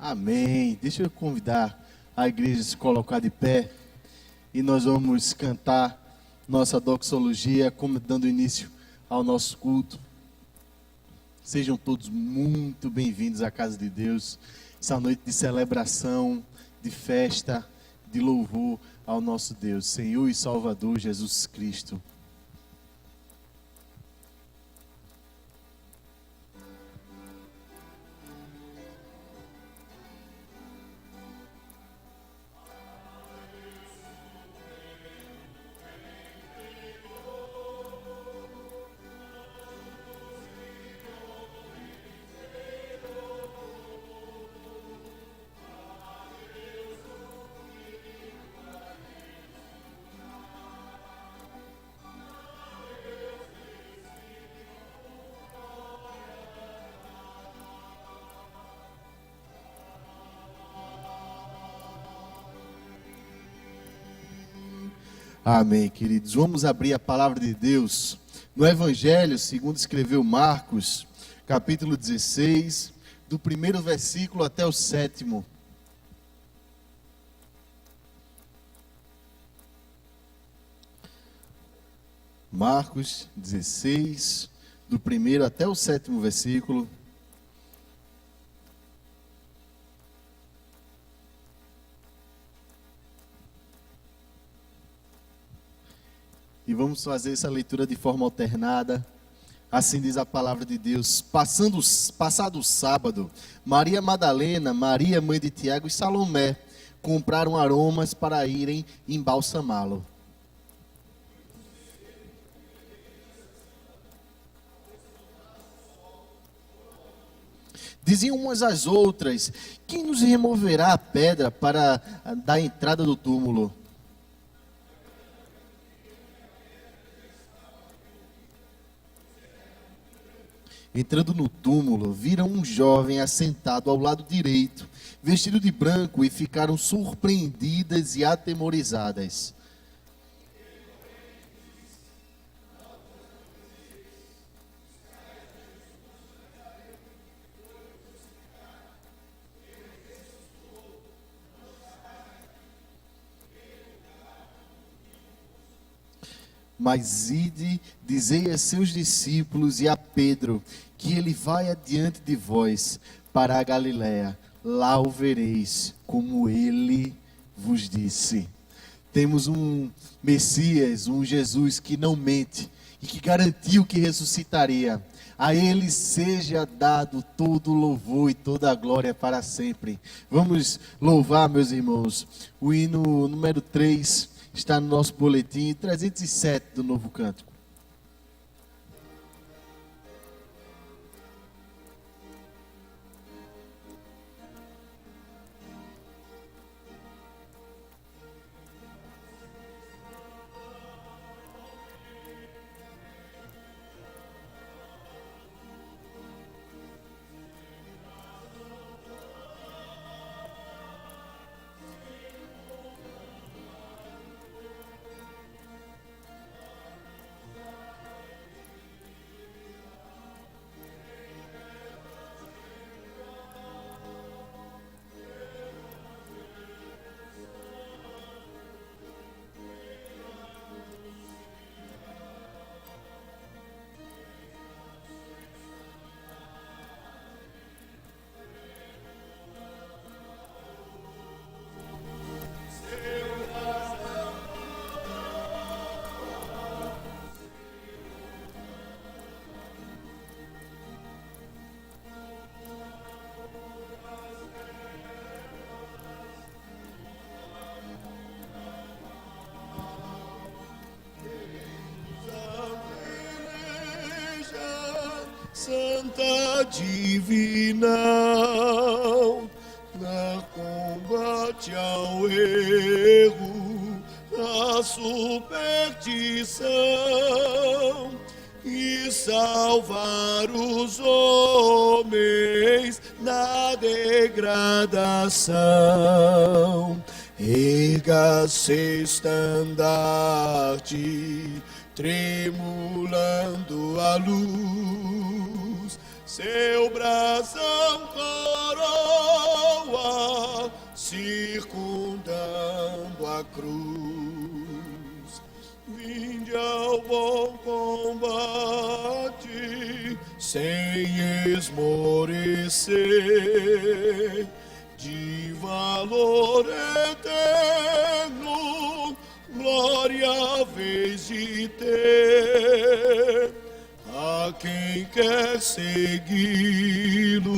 Amém. Deixa eu convidar a igreja a se colocar de pé e nós vamos cantar nossa doxologia, como dando início ao nosso culto. Sejam todos muito bem-vindos à casa de Deus, essa noite de celebração, de festa, de louvor ao nosso Deus, Senhor e Salvador Jesus Cristo. Amém, queridos. Vamos abrir a palavra de Deus no Evangelho, segundo escreveu Marcos, capítulo 16, do primeiro versículo até o 7º. Marcos 16, do primeiro até o 7º versículo. E vamos fazer essa leitura de forma alternada. Assim diz a palavra de Deus. Passado o sábado, Maria Madalena, Maria, mãe de Tiago e Salomé, compraram aromas para irem embalsamá-lo. Diziam umas às outras: quem nos removerá a pedra da entrada do túmulo? Entrando no túmulo, viram um jovem assentado ao lado direito, vestido de branco, e ficaram surpreendidas e atemorizadas. Mas ide, dizei a seus discípulos e a Pedro, que ele vai adiante de vós para a Galiléia, lá o vereis, como ele vos disse. Temos um Messias, um Jesus que não mente e que garantiu que ressuscitaria. A ele seja dado todo o louvor e toda a glória para sempre. Vamos louvar, meus irmãos, o hino número 3. Está no nosso boletim 307 do Novo Cântico. Santa Divina, na combate ao erro, à superstição, e salvar os homens na degradação. Erga-se estandarte, tremulando a luz, seu brasão coroa circundando a cruz. Vinde ao bom combate, sem esmorecer, de valor eterno, glória vez de ter. A quem quer segui-lo,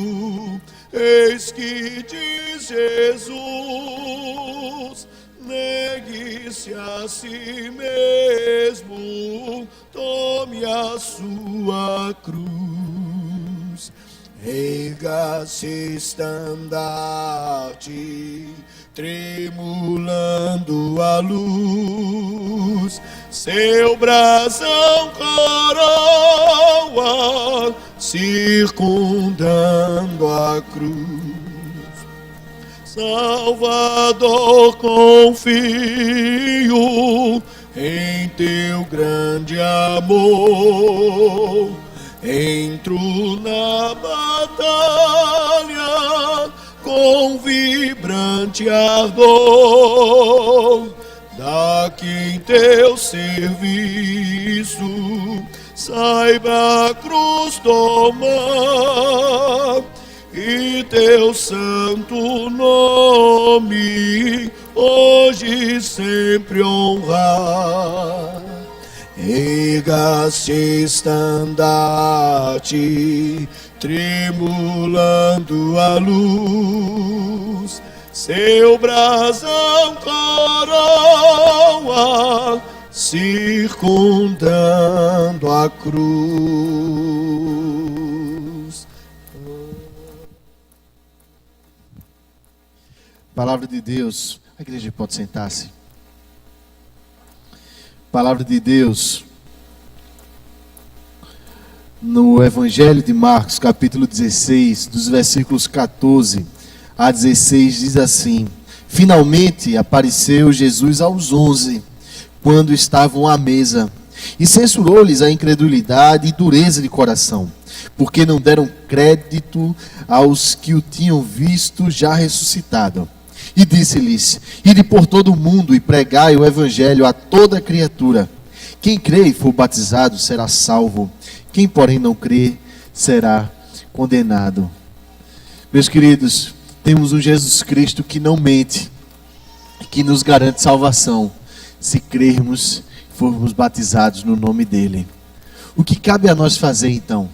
eis que diz Jesus, negue-se a si mesmo, tome a sua cruz. Erga-se estandarte, tremulando a luz, seu brasão coroa, circundando a cruz. Salvador, confio em teu grande amor, entro na batalha com vibrante ardor. Daqui em teu serviço, saiba a cruz tomar e teu santo nome hoje e sempre honrar. Erga-se estandarte, tremulando a luz, seu brasão coroa, circundando a cruz. Palavra de Deus. A igreja pode sentar-se. Palavra de Deus. No Evangelho de Marcos, capítulo 16, dos versículos 14 a 16, diz assim: Finalmente apareceu Jesus aos 11, quando estavam à mesa, e censurou-lhes a incredulidade e dureza de coração, porque não deram crédito aos que o tinham visto já ressuscitado. E disse-lhes: Ide por todo o mundo e pregai o evangelho a toda criatura. Quem crê e for batizado será salvo, quem porém não crê será condenado. Meus queridos, temos um Jesus Cristo que não mente, que nos garante salvação, se crermos e formos batizados no nome dele. O que cabe a nós fazer então?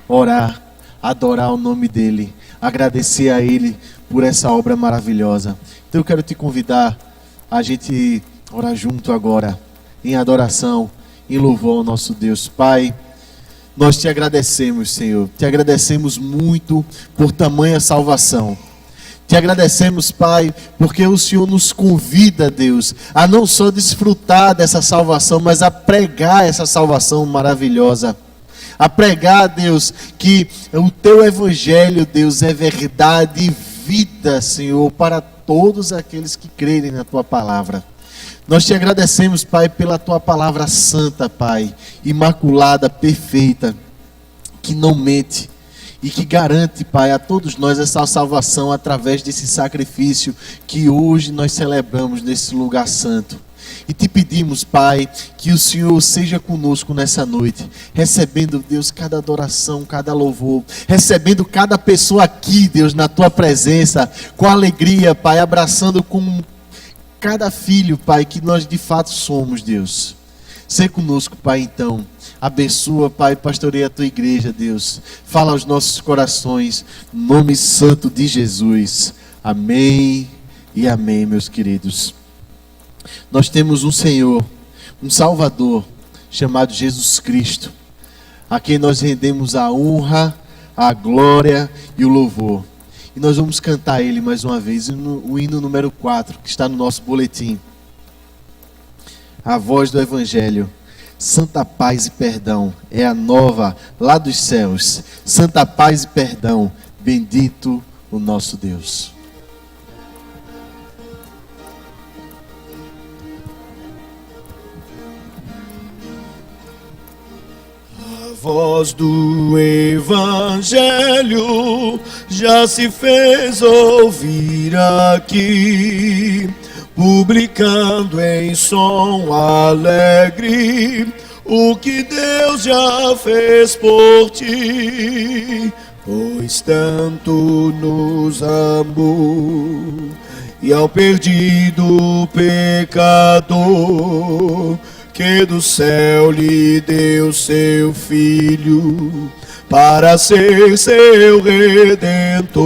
Orar, adorar o nome dele, agradecer a ele por essa obra maravilhosa. Então eu quero te convidar a gente orar junto agora, em adoração, em louvor ao nosso Deus. Pai, nós te agradecemos, Senhor, te agradecemos muito por tamanha salvação. Te agradecemos, Pai, porque o Senhor nos convida, Deus, a não só desfrutar dessa salvação, mas a pregar essa salvação maravilhosa. A pregar, Deus, que o teu evangelho, Deus, é verdade e vida, Senhor, para todos aqueles que crerem na tua palavra. Nós te agradecemos, Pai, pela tua palavra santa, Pai, imaculada, perfeita, que não mente e que garante, Pai, a todos nós essa salvação através desse sacrifício que hoje nós celebramos nesse lugar santo. E te pedimos, Pai, que o Senhor seja conosco nessa noite, recebendo, Deus, cada adoração, cada louvor, recebendo cada pessoa aqui, Deus, na tua presença, com alegria, Pai, abraçando com cada filho, Pai, que nós de fato somos, Deus. Sê conosco, Pai, então. Abençoa, Pai, pastoreia a tua igreja, Deus. Fala aos nossos corações, no nome santo de Jesus. Amém e amém, meus queridos. Nós temos um Senhor, um Salvador, chamado Jesus Cristo, a quem nós rendemos a honra, a glória e o louvor. E nós vamos cantar ele mais uma vez, o hino número 4, que está no nosso boletim. A voz do Evangelho. Santa paz e perdão, é a nova lá dos céus. Santa paz e perdão, bendito o nosso Deus. A voz do Evangelho já se fez ouvir aqui, publicando em som alegre o que Deus já fez por ti. Pois tanto nos amou, e ao perdido pecador, que do céu lhe deu seu Filho, para ser seu Redentor.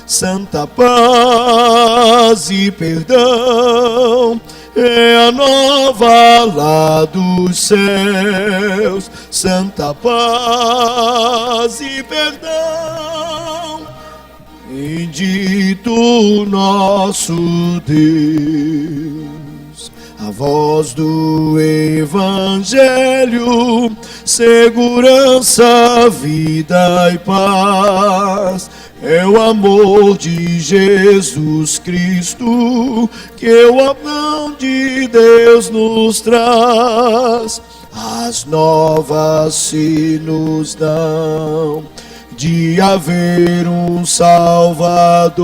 Santa paz e perdão é a nova lá dos céus. Santa paz e perdão, bendito nosso Deus. A voz do Evangelho, segurança, vida e paz. É o amor de Jesus Cristo que o amor de Deus nos traz. As novas se nos dão de haver um Salvador,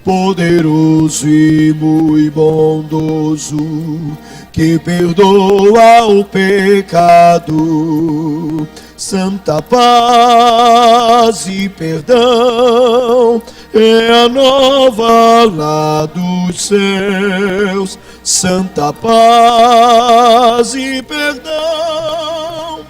poderoso e muito bondoso, que perdoa o pecado. Santa paz e perdão é a nova lá dos céus. Santa paz e perdão,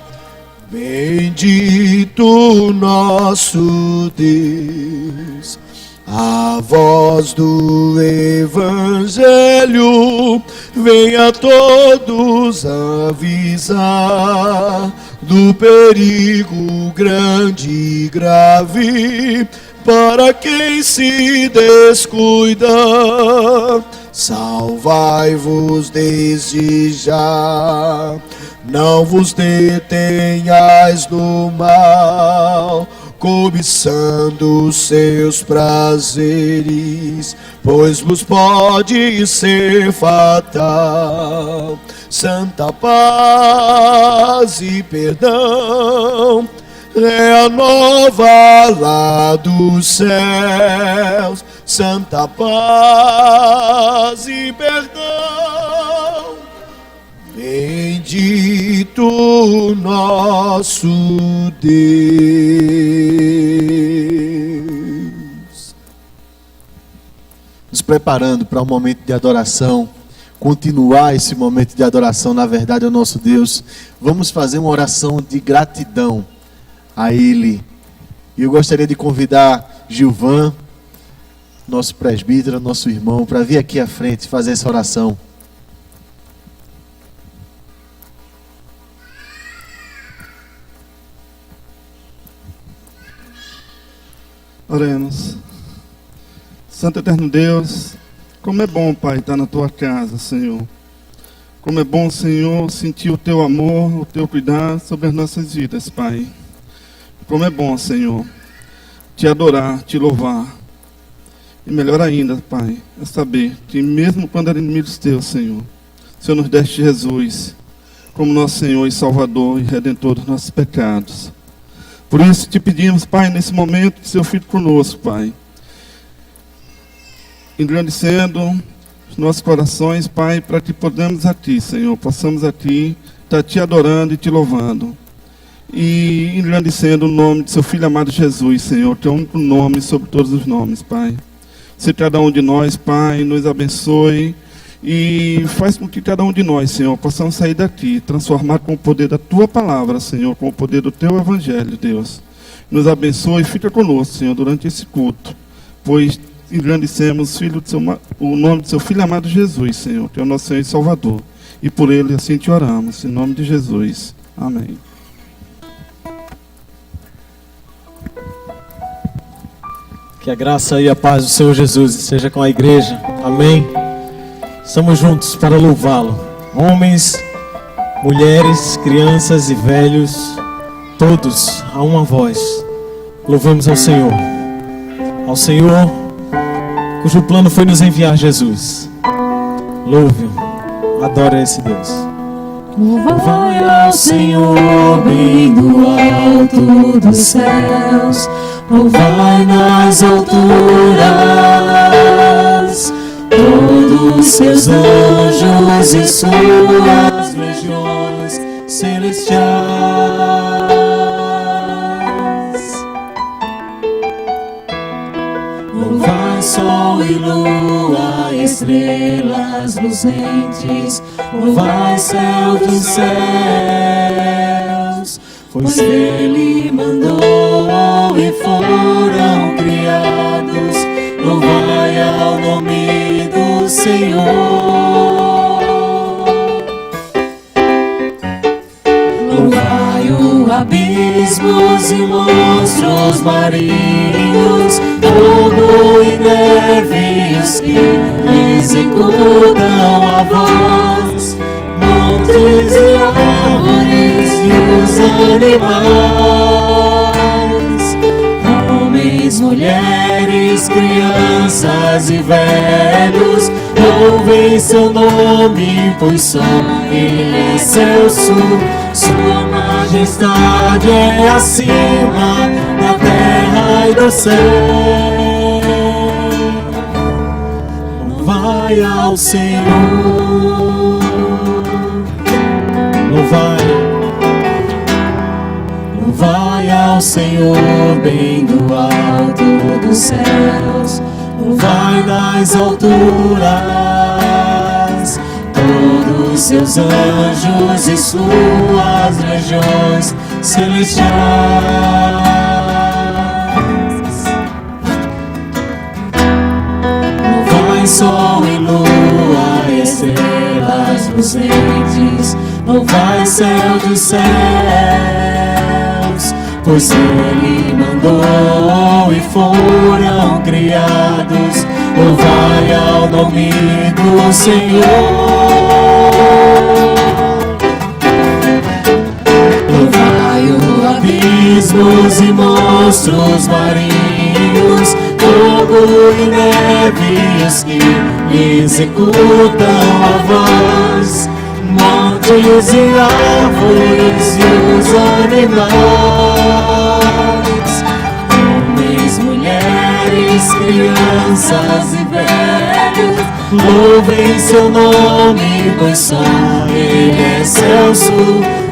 bendito nosso Deus. A voz do Evangelho vem a todos avisar do perigo grande e grave para quem se descuida. Salvai-vos desde já, não vos detenhais no mal, cobiçando seus prazeres, pois vos pode ser fatal. Santa paz e perdão é a nova lá dos céus. Santa paz e perdão, bendito nosso Deus. Nos preparando para um momento de adoração, continuar esse momento de adoração, na verdade, ao nosso Deus, vamos fazer uma oração de gratidão a Ele. E eu gostaria de convidar Gilvan, nosso presbítero, nosso irmão, para vir aqui à frente fazer essa oração. Oremos. Santo eterno Deus, como é bom, Pai, estar na Tua casa, Senhor. Como é bom, Senhor, sentir o Teu amor, o Teu cuidado sobre as nossas vidas, Pai. Como é bom, Senhor, Te adorar, Te louvar. E melhor ainda, Pai, é saber que mesmo quando eram inimigos Teus, Senhor, o Senhor nos deste Jesus como nosso Senhor e Salvador e Redentor dos nossos pecados. Por isso Te pedimos, Pai, nesse momento, que Seu Filho conosco, Pai, engrandecendo os nossos corações, Pai, para que podamos a Ti, Senhor, possamos a Ti estar Te adorando e Te louvando. E engrandecendo o nome de Seu Filho amado Jesus, Senhor, que é o único nome sobre todos os nomes, Pai. Se cada um de nós, Pai, nos abençoe e faz com que cada um de nós, Senhor, possamos sair daqui, transformar com o poder da Tua palavra, Senhor, com o poder do Teu Evangelho, Deus. Nos abençoe e fica conosco, Senhor, durante esse culto, pois engrandecemos o nome de Seu Filho amado Jesus, Senhor, que é o nosso Senhor e Salvador. E por Ele assim Te oramos, em nome de Jesus. Amém. Que a graça e a paz do Senhor Jesus seja com a igreja. Amém. Estamos juntos para louvá-lo. Homens, mulheres, crianças e velhos, todos a uma voz. Louvamos ao Senhor. Ao Senhor, cujo plano foi nos enviar Jesus. Louve-o. Adore esse Deus. Louvai ao Senhor, bem do alto dos céus, louvai nas alturas todos seus anjos e suas legiões celestiais. Louvai sol e lua, estrelas luzentes, louvai céu dos céus, pois Ele mandou e foram criados. Louvai ao nome do Senhor. Louvai-o, abismos e monstros marinhos, fogo e neves que executam a voz, montes e árvores e os animais, homens, mulheres, crianças e velhos, louvem seu nome, pois só Ele é excelso. Sua majestade é acima da terra e do céu. Louvai ao Senhor, louvai ao Senhor, bem do alto dos céus, louvai nas alturas todos seus anjos e suas legiões celestiais. Louvai sol e lua, estrelas luzentes, louvai céu dos céus, pois Ele mandou e foram criados. Louvai ao nome do Senhor. Louvai-o, abismos e monstros marinhos, fogo e neves que executam a voz, montes e árvores e os animais, homens, mulheres, crianças e velhos, louvem seu nome, pois só Ele é excelso.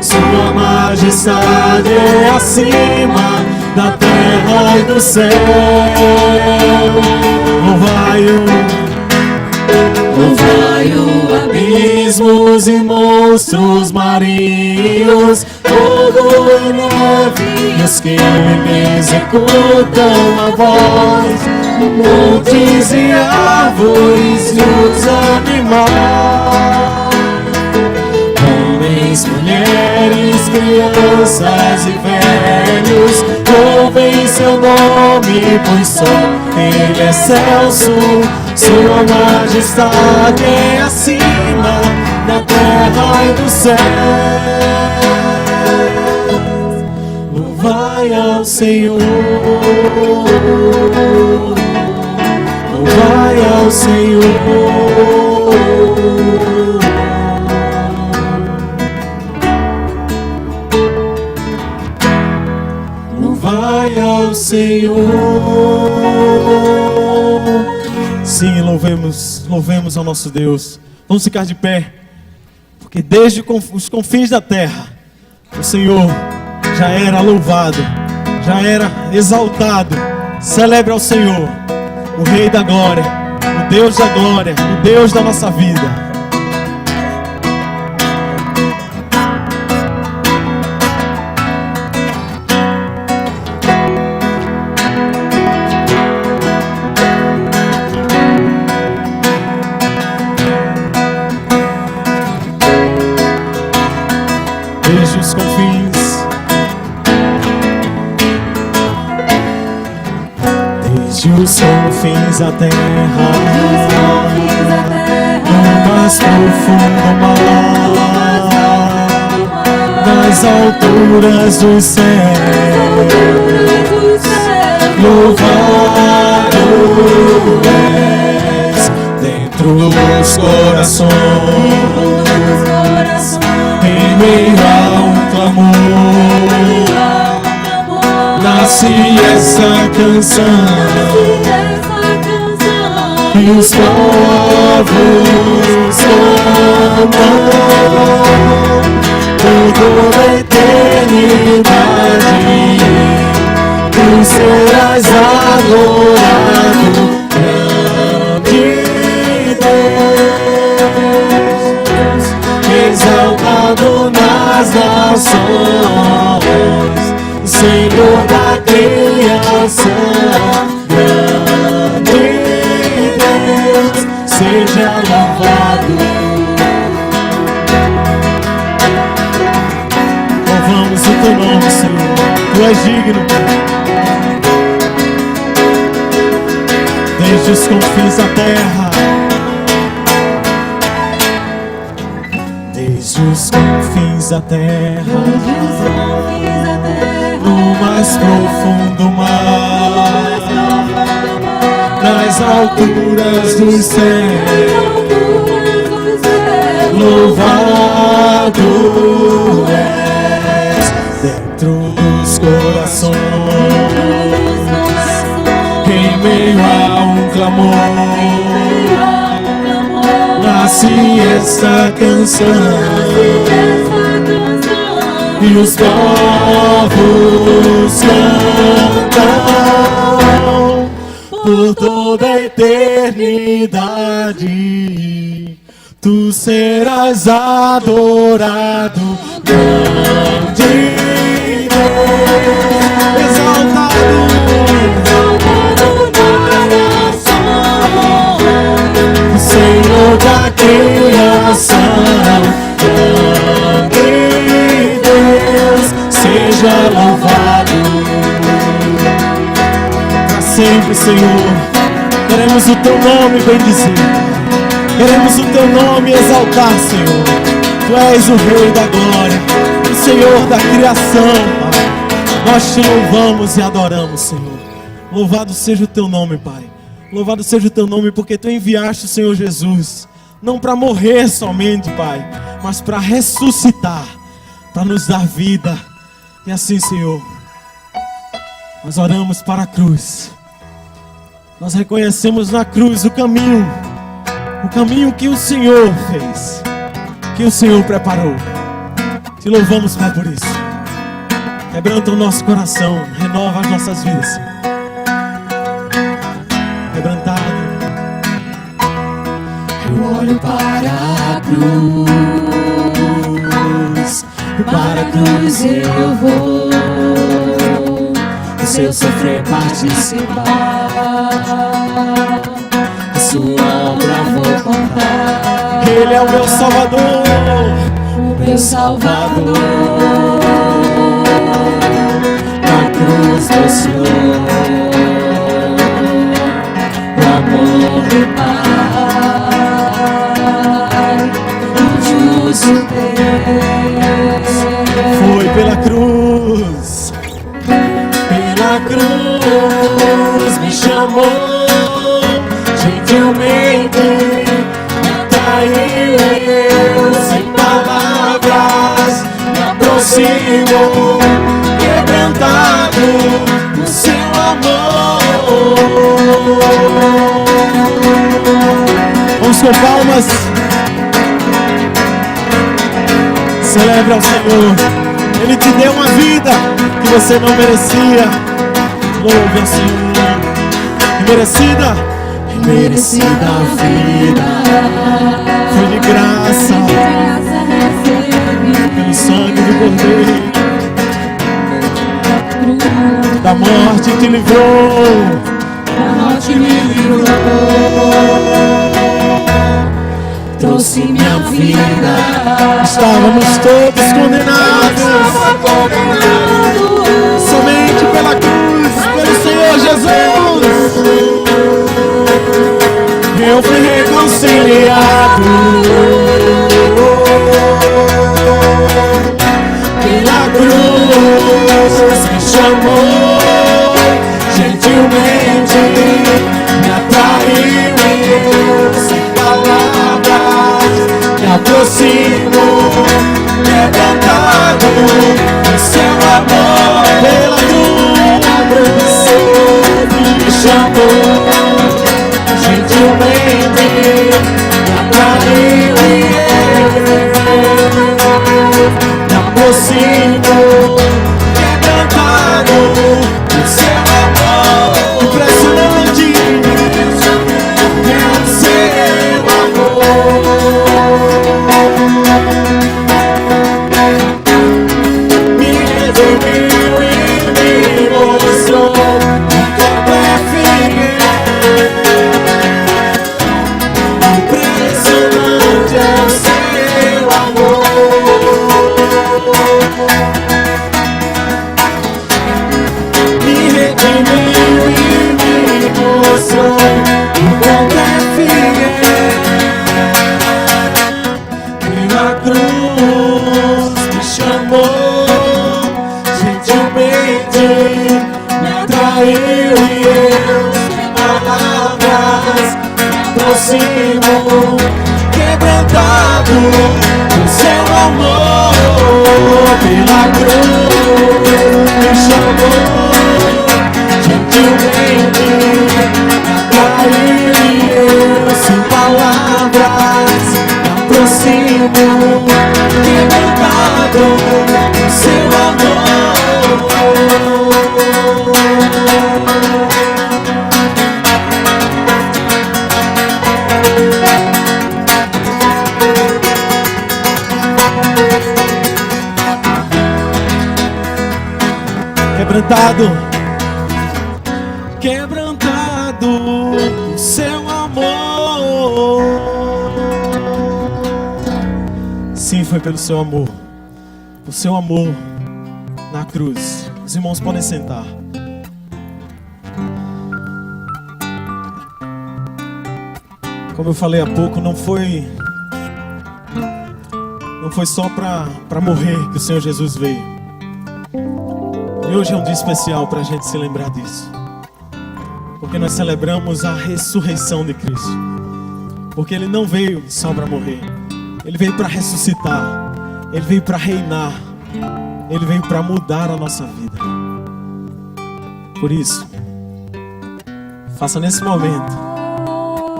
Sua majestade é acima da terra e do céu. Louvai-o, abismos e monstros marinhos, fogo e neves que executam a voz, montes e árvores e os animais, homens, mulheres, crianças e velhos, louvem seu nome, pois só Ele é excelso. Sua majestade é acima da terra e do céu. Louvai ao Senhor, louvai ao Senhor. Louvai ao Senhor. Sim, louvemos ao nosso Deus. Vamos ficar de pé, porque desde os confins da terra, o Senhor já era louvado, já era exaltado. Celebre ao Senhor, o Rei da Glória, o Deus da glória, o Deus da nossa vida. Desde os confins, desde os confins da terra, no mais profundo mar, nas alturas dos céus, louvado és dentro dos corações. nasce essa canção, e os povos cantam por toda a eternidade. Tu serás adorado, grande Deus, exaltado nas nações, Senhor da criação, grande Deus, seja louvado. Louvamos o teu nome, Senhor, tu és digno. Desde os confins da terra, desde os confins da terra, no mais profundo mar, nas alturas dos céus, louvado és dentro dos corações, em meio a um clamor, nasce essa canção, e os povos cantam por toda a eternidade. Tu serás adorado, grande Deus, exaltado Senhor da criação, grande Deus, seja louvado para sempre, Senhor. Queremos o teu nome bendizer, queremos o teu nome exaltar, Senhor. Tu és o Rei da glória, o Senhor da criação, Pai. Nós te louvamos e adoramos, Senhor. Louvado seja o teu nome, Pai. Louvado seja o teu nome, porque tu enviaste o Senhor Jesus, não para morrer somente, Pai, mas para ressuscitar, para nos dar vida. E assim, Senhor, nós oramos para a cruz. Nós reconhecemos na cruz o caminho que o Senhor fez, que o Senhor preparou. Te louvamos, Pai, por isso. Quebranta o nosso coração, renova as nossas vidas, Senhor. Quebrantado, eu olho para a cruz eu vou, do seu sofrer participar, a sua obra vou contar. Ele é o meu Salvador, o meu Salvador, na cruz do Senhor, o amor do Pai, o justo Deus, foi pela cruz me chamou, gentilmente me atraiu, eu sem palavras me aproximo, quebrantado no seu amor. Vamos com palmas, celebre ao Senhor. Ele te deu uma vida que você não merecia. Louve ao Senhor. Imerecida merecida a vida, foi de graça, pelo sangue do Cordeiro. Da morte te livrou, da morte me livrou, trouxe minha vida. Estávamos todos condenados, somente pela cruz, pelo Senhor Jesus, eu fui reconciliado. Pela cruz me chamou, gentilmente me atraiu, sem palavras me aproximo, quebrantado no seu amor. Pela cruz amor, gentilmente me atraiu e me aproximo, quebrantado por seu amor, impressionante é o seu amor. Me redimiu e me mostrou como é fiel. Impressionante é o seu amor. Me redimiu e me mostrou como é fiel. Na cruz me chamou, gentilmente me atraiu e eu, sem palavras, me aproximo, quebrantado por seu amor. Pela cruz me chamou, gentilmente me atraiu e eu, sem palavras, aproximo, quebrantado por seu amor. Quebrantado, quebrantado por seu amor. Sim, foi pelo seu amor. O seu amor na cruz. Os irmãos podem sentar. Como eu falei há pouco, não foi só para morrer que o Senhor Jesus veio. E hoje é um dia especial para a gente se lembrar disso. Porque nós celebramos a ressurreição de Cristo. Porque Ele não veio só para morrer. Ele veio para ressuscitar. Ele veio para reinar. Ele veio para mudar a nossa vida. Por isso, faça nesse momento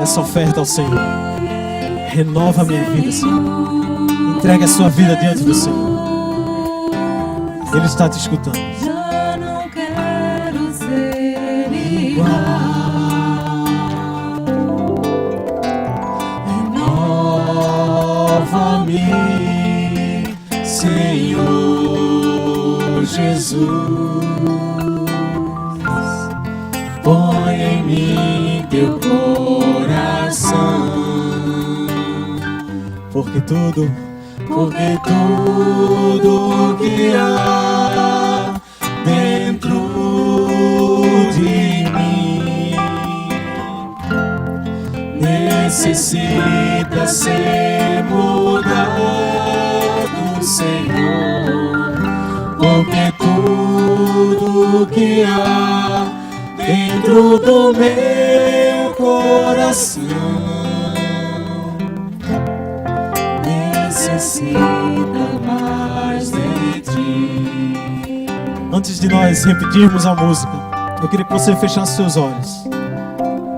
essa oferta ao Senhor. Renova a minha vida, Senhor. Entregue a sua vida diante do Senhor. Ele está te escutando. Já não quero ser igual. Renova-me, Senhor Jesus. Põe em mim teu coração. Porque tudo que há dentro de mim necessita ser mudado, Senhor. Porque tudo que há dentro do meu coração necessita mais de ti. Antes de nós repetirmos a música, eu queria que você fechasse seus olhos.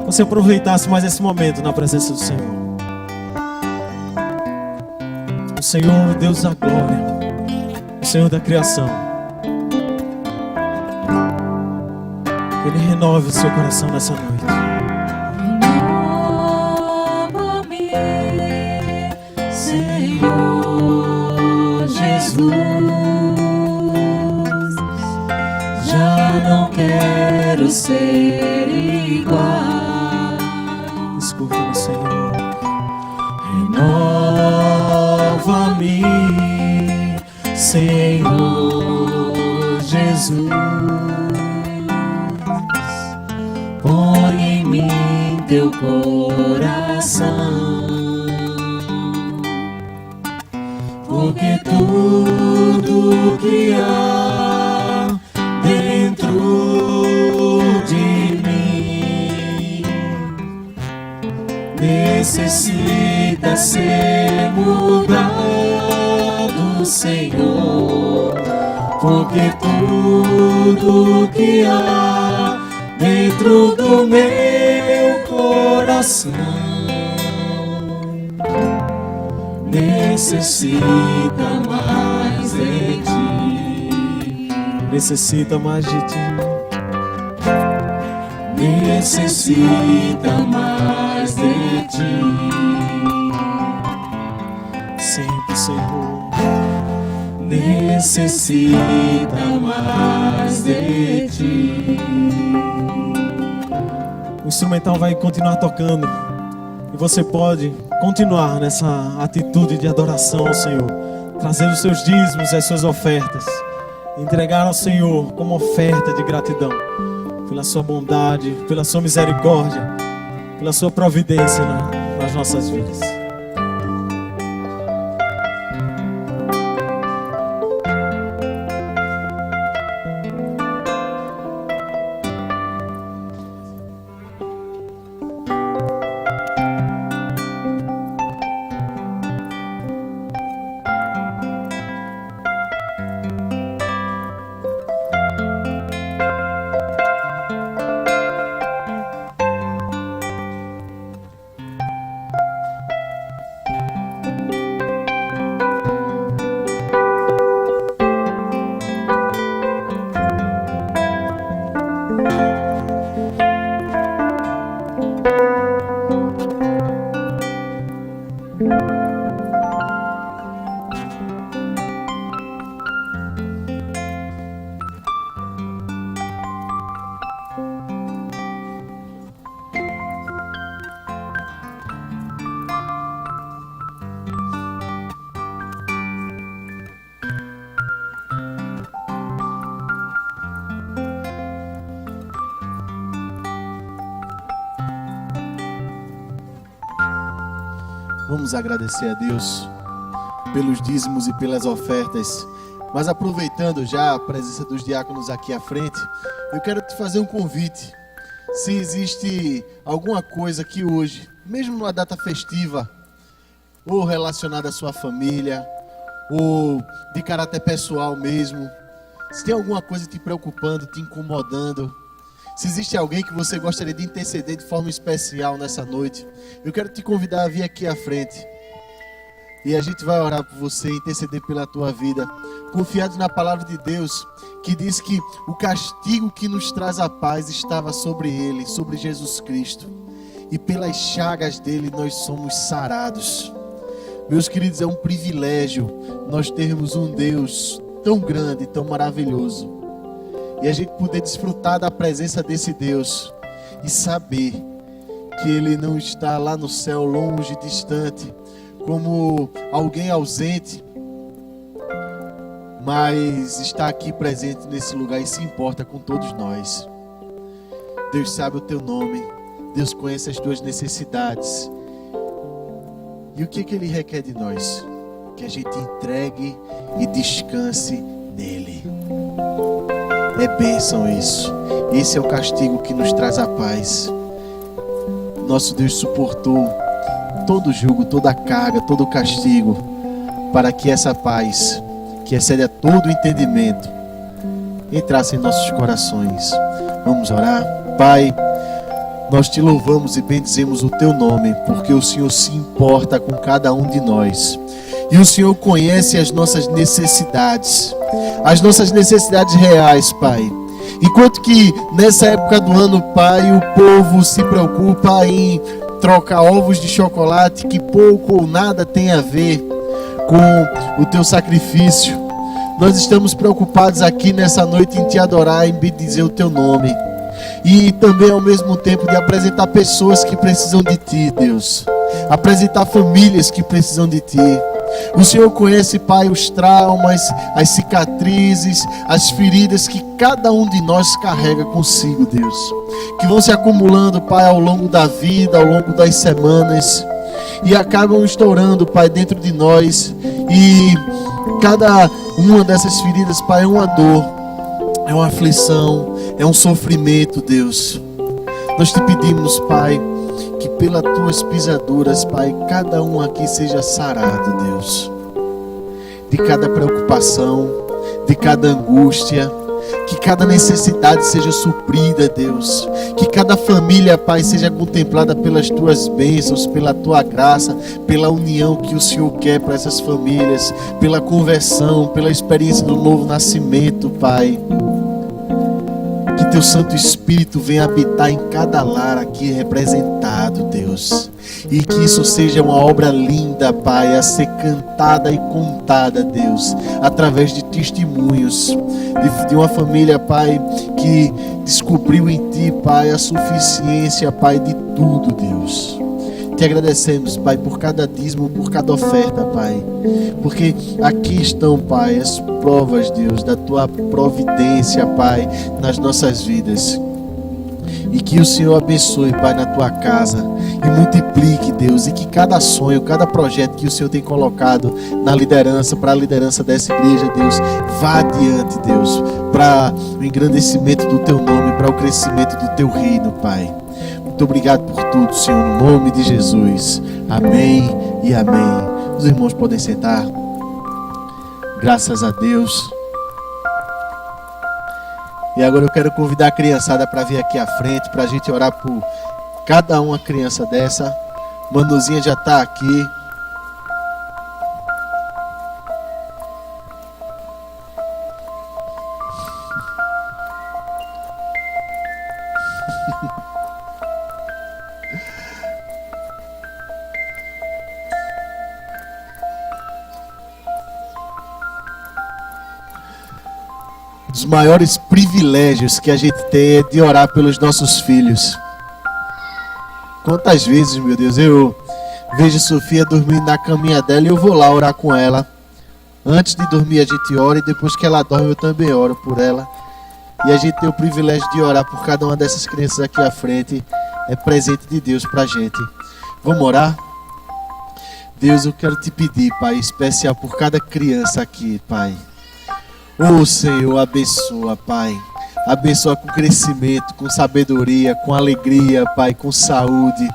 Você aproveitasse mais esse momento na presença do Senhor. O Senhor, Deus da glória, o Senhor da criação. Que Ele renove o seu coração nessa noite. Renova-me, Senhor Jesus. Já não quero ser igual. Escuta-me, Senhor. Renova-me, Senhor Jesus. Põe em mim teu coração. Porque tudo que há dentro de mim necessita ser mudado, Senhor. Porque tudo que há dentro do meu coração. Necessita mais de ti. Necessita mais de ti. Necessita mais de ti. Sempre, Senhor. Necessita mais de ti. O instrumental vai continuar tocando e você pode continuar nessa atitude de adoração ao Senhor, trazer os seus dízimos, as suas ofertas, entregar ao Senhor como oferta de gratidão pela sua bondade, pela sua misericórdia, pela sua providência nas nossas vidas. Vamos agradecer a Deus pelos dízimos e pelas ofertas. Mas aproveitando já a presença dos diáconos aqui à frente, eu quero te fazer um convite. Se existe alguma coisa que hoje, mesmo numa data festiva, ou relacionada à sua família, ou de caráter pessoal mesmo, se tem alguma coisa te preocupando, te incomodando, se existe alguém que você gostaria de interceder de forma especial nessa noite, eu quero te convidar a vir aqui à frente. E a gente vai orar por você, interceder pela tua vida, confiados na palavra de Deus, que diz que o castigo que nos traz a paz estava sobre ele, sobre Jesus Cristo. E pelas chagas dele nós somos sarados. Meus queridos, é um privilégio nós termos um Deus tão grande, tão maravilhoso. E a gente poder desfrutar da presença desse Deus e saber que Ele não está lá no céu, longe, distante, como alguém ausente, mas está aqui presente nesse lugar e se importa com todos nós. Deus sabe o teu nome, Deus conhece as tuas necessidades. E o que Ele requer de nós? Que a gente entregue e descanse nele. É bênção isso. Esse é o castigo que nos traz a paz. Nosso Deus suportou todo o jugo, toda a carga, todo o castigo, para que essa paz, que excede a todo o entendimento, entrasse em nossos corações. Vamos orar. Pai, nós te louvamos e bendizemos o teu nome, porque o Senhor se importa com cada um de nós. E o Senhor conhece as nossas necessidades reais, Pai. Enquanto que nessa época do ano, Pai, o povo se preocupa em trocar ovos de chocolate que pouco ou nada tem a ver com o teu sacrifício, nós estamos preocupados aqui nessa noite em te adorar, em bendizer o teu nome. E também ao mesmo tempo de apresentar pessoas que precisam de ti, Deus. Apresentar famílias que precisam de ti. O Senhor conhece, Pai, os traumas, as cicatrizes, as feridas que cada um de nós carrega consigo, Deus. Que vão se acumulando, Pai, ao longo da vida, ao longo das semanas. E acabam estourando, Pai, dentro de nós. E cada uma dessas feridas, Pai, é uma dor, é uma aflição, é um sofrimento, Deus. Nós te pedimos, Pai, que pelas tuas pisaduras, Pai, cada um aqui seja sarado, Deus. De cada preocupação, de cada angústia, Que cada necessidade seja suprida, Deus. Que cada família, Pai, seja contemplada pelas tuas bênçãos, pela tua graça, pela união que o Senhor quer para essas famílias, pela conversão, pela experiência do novo nascimento, Pai. Que teu Santo Espírito venha habitar em cada lar aqui representado, Deus. E que isso seja uma obra linda, Pai, a ser cantada e contada, Deus, através de testemunhos de uma família, Pai, que descobriu em Ti, Pai, a suficiência, Pai, de tudo, Deus. Te agradecemos, Pai, por cada dízimo, por cada oferta, Pai. Porque aqui estão, Pai, as provas, Deus, da Tua providência, Pai, nas nossas vidas. E que o Senhor abençoe, Pai, na Tua casa. E multiplique, Deus. E que cada sonho, cada projeto que o Senhor tem colocado na liderança, para a liderança dessa igreja, Deus, vá adiante, Deus, para o engrandecimento do Teu nome, para o crescimento do Teu reino, Pai. Muito obrigado por tudo, Senhor, no nome de Jesus. Amém e amém. Os irmãos podem sentar. Graças a Deus. E agora eu quero convidar a criançada para vir aqui à frente, para a gente orar por cada uma criança dessa. Manuzinha já está aqui. Os maiores privilégios que a gente tem é de orar pelos nossos filhos. Quantas vezes, meu Deus, eu vejo Sofia dormindo na caminha dela e eu vou lá orar com ela. Antes de dormir a gente ora e depois que ela dorme eu também oro por ela. E a gente tem o privilégio de orar por cada uma dessas crianças aqui à frente. É presente de Deus pra gente. Vamos orar? Deus, eu quero te pedir, Pai, especial por cada criança aqui, Pai. Oh, Senhor, abençoa, Pai. Abençoa com crescimento, com sabedoria, com alegria, Pai, com saúde.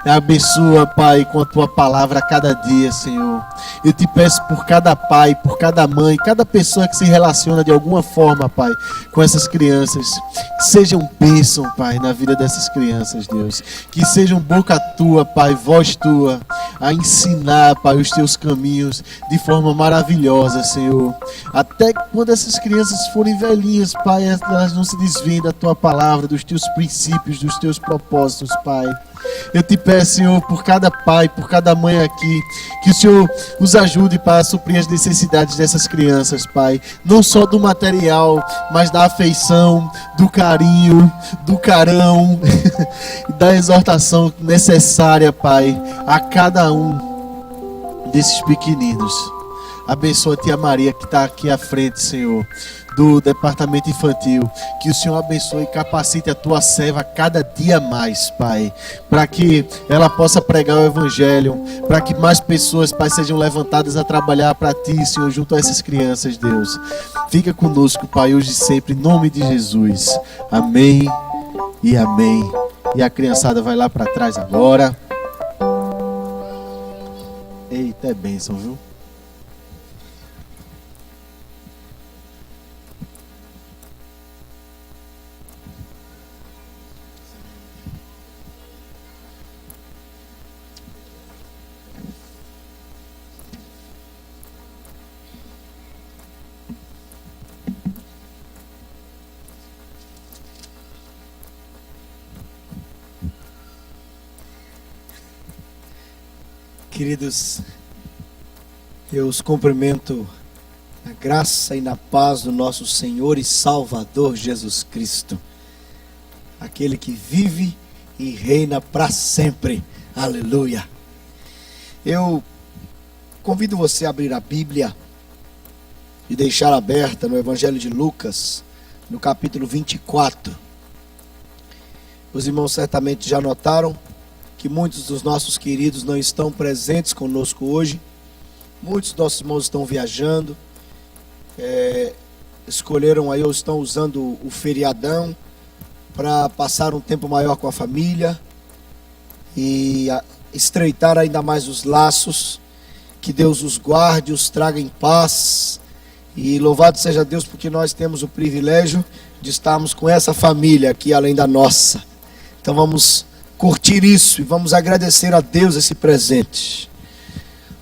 Abençoa, Pai, com a Tua palavra a cada dia, Senhor. Eu te peço por cada pai, por cada mãe, cada pessoa que se relaciona de alguma forma, Pai, com essas crianças. Que sejam bênção, Pai, na vida dessas crianças, Deus. Que sejam boca Tua, Pai, voz Tua, a ensinar, Pai, os Teus caminhos de forma maravilhosa, Senhor. Até quando essas crianças forem velhinhas, Pai, elas não se desviem da Tua palavra, dos Teus princípios, dos Teus propósitos, Pai. Eu te peço, Senhor, por cada pai, por cada mãe aqui, que o Senhor os ajude para suprir as necessidades dessas crianças, Pai. Não só do material, mas da afeição, do carinho, do carão, da exortação necessária, Pai, a cada um desses pequeninos. Abençoa a tia Maria que está aqui à frente, Senhor, do departamento infantil. Que o Senhor abençoe e capacite a tua serva cada dia mais, Pai, para que ela possa pregar o Evangelho, para que mais pessoas, Pai, sejam levantadas a trabalhar para ti, Senhor, junto a essas crianças, Deus. Fica conosco, Pai, hoje e sempre, em nome de Jesus. Amém e amém. E a criançada vai lá para trás agora. Eita, é bênção, viu? Queridos, eu os cumprimento na graça e na paz do nosso Senhor e Salvador Jesus Cristo, aquele que vive e reina para sempre. Aleluia! Eu convido você a abrir a Bíblia e deixar aberta no Evangelho de Lucas, no capítulo 24. Os irmãos certamente já notaram que muitos dos nossos queridos não estão presentes conosco hoje. Muitos dos nossos irmãos estão viajando, escolheram aí ou estão usando o feriadão para passar um tempo maior com a família e estreitar ainda mais os laços. Que Deus os guarde, os traga em paz E louvado seja Deus porque nós temos o privilégio de estarmos com essa família aqui além da nossa. Então vamos curtir isso e vamos agradecer a Deus esse presente.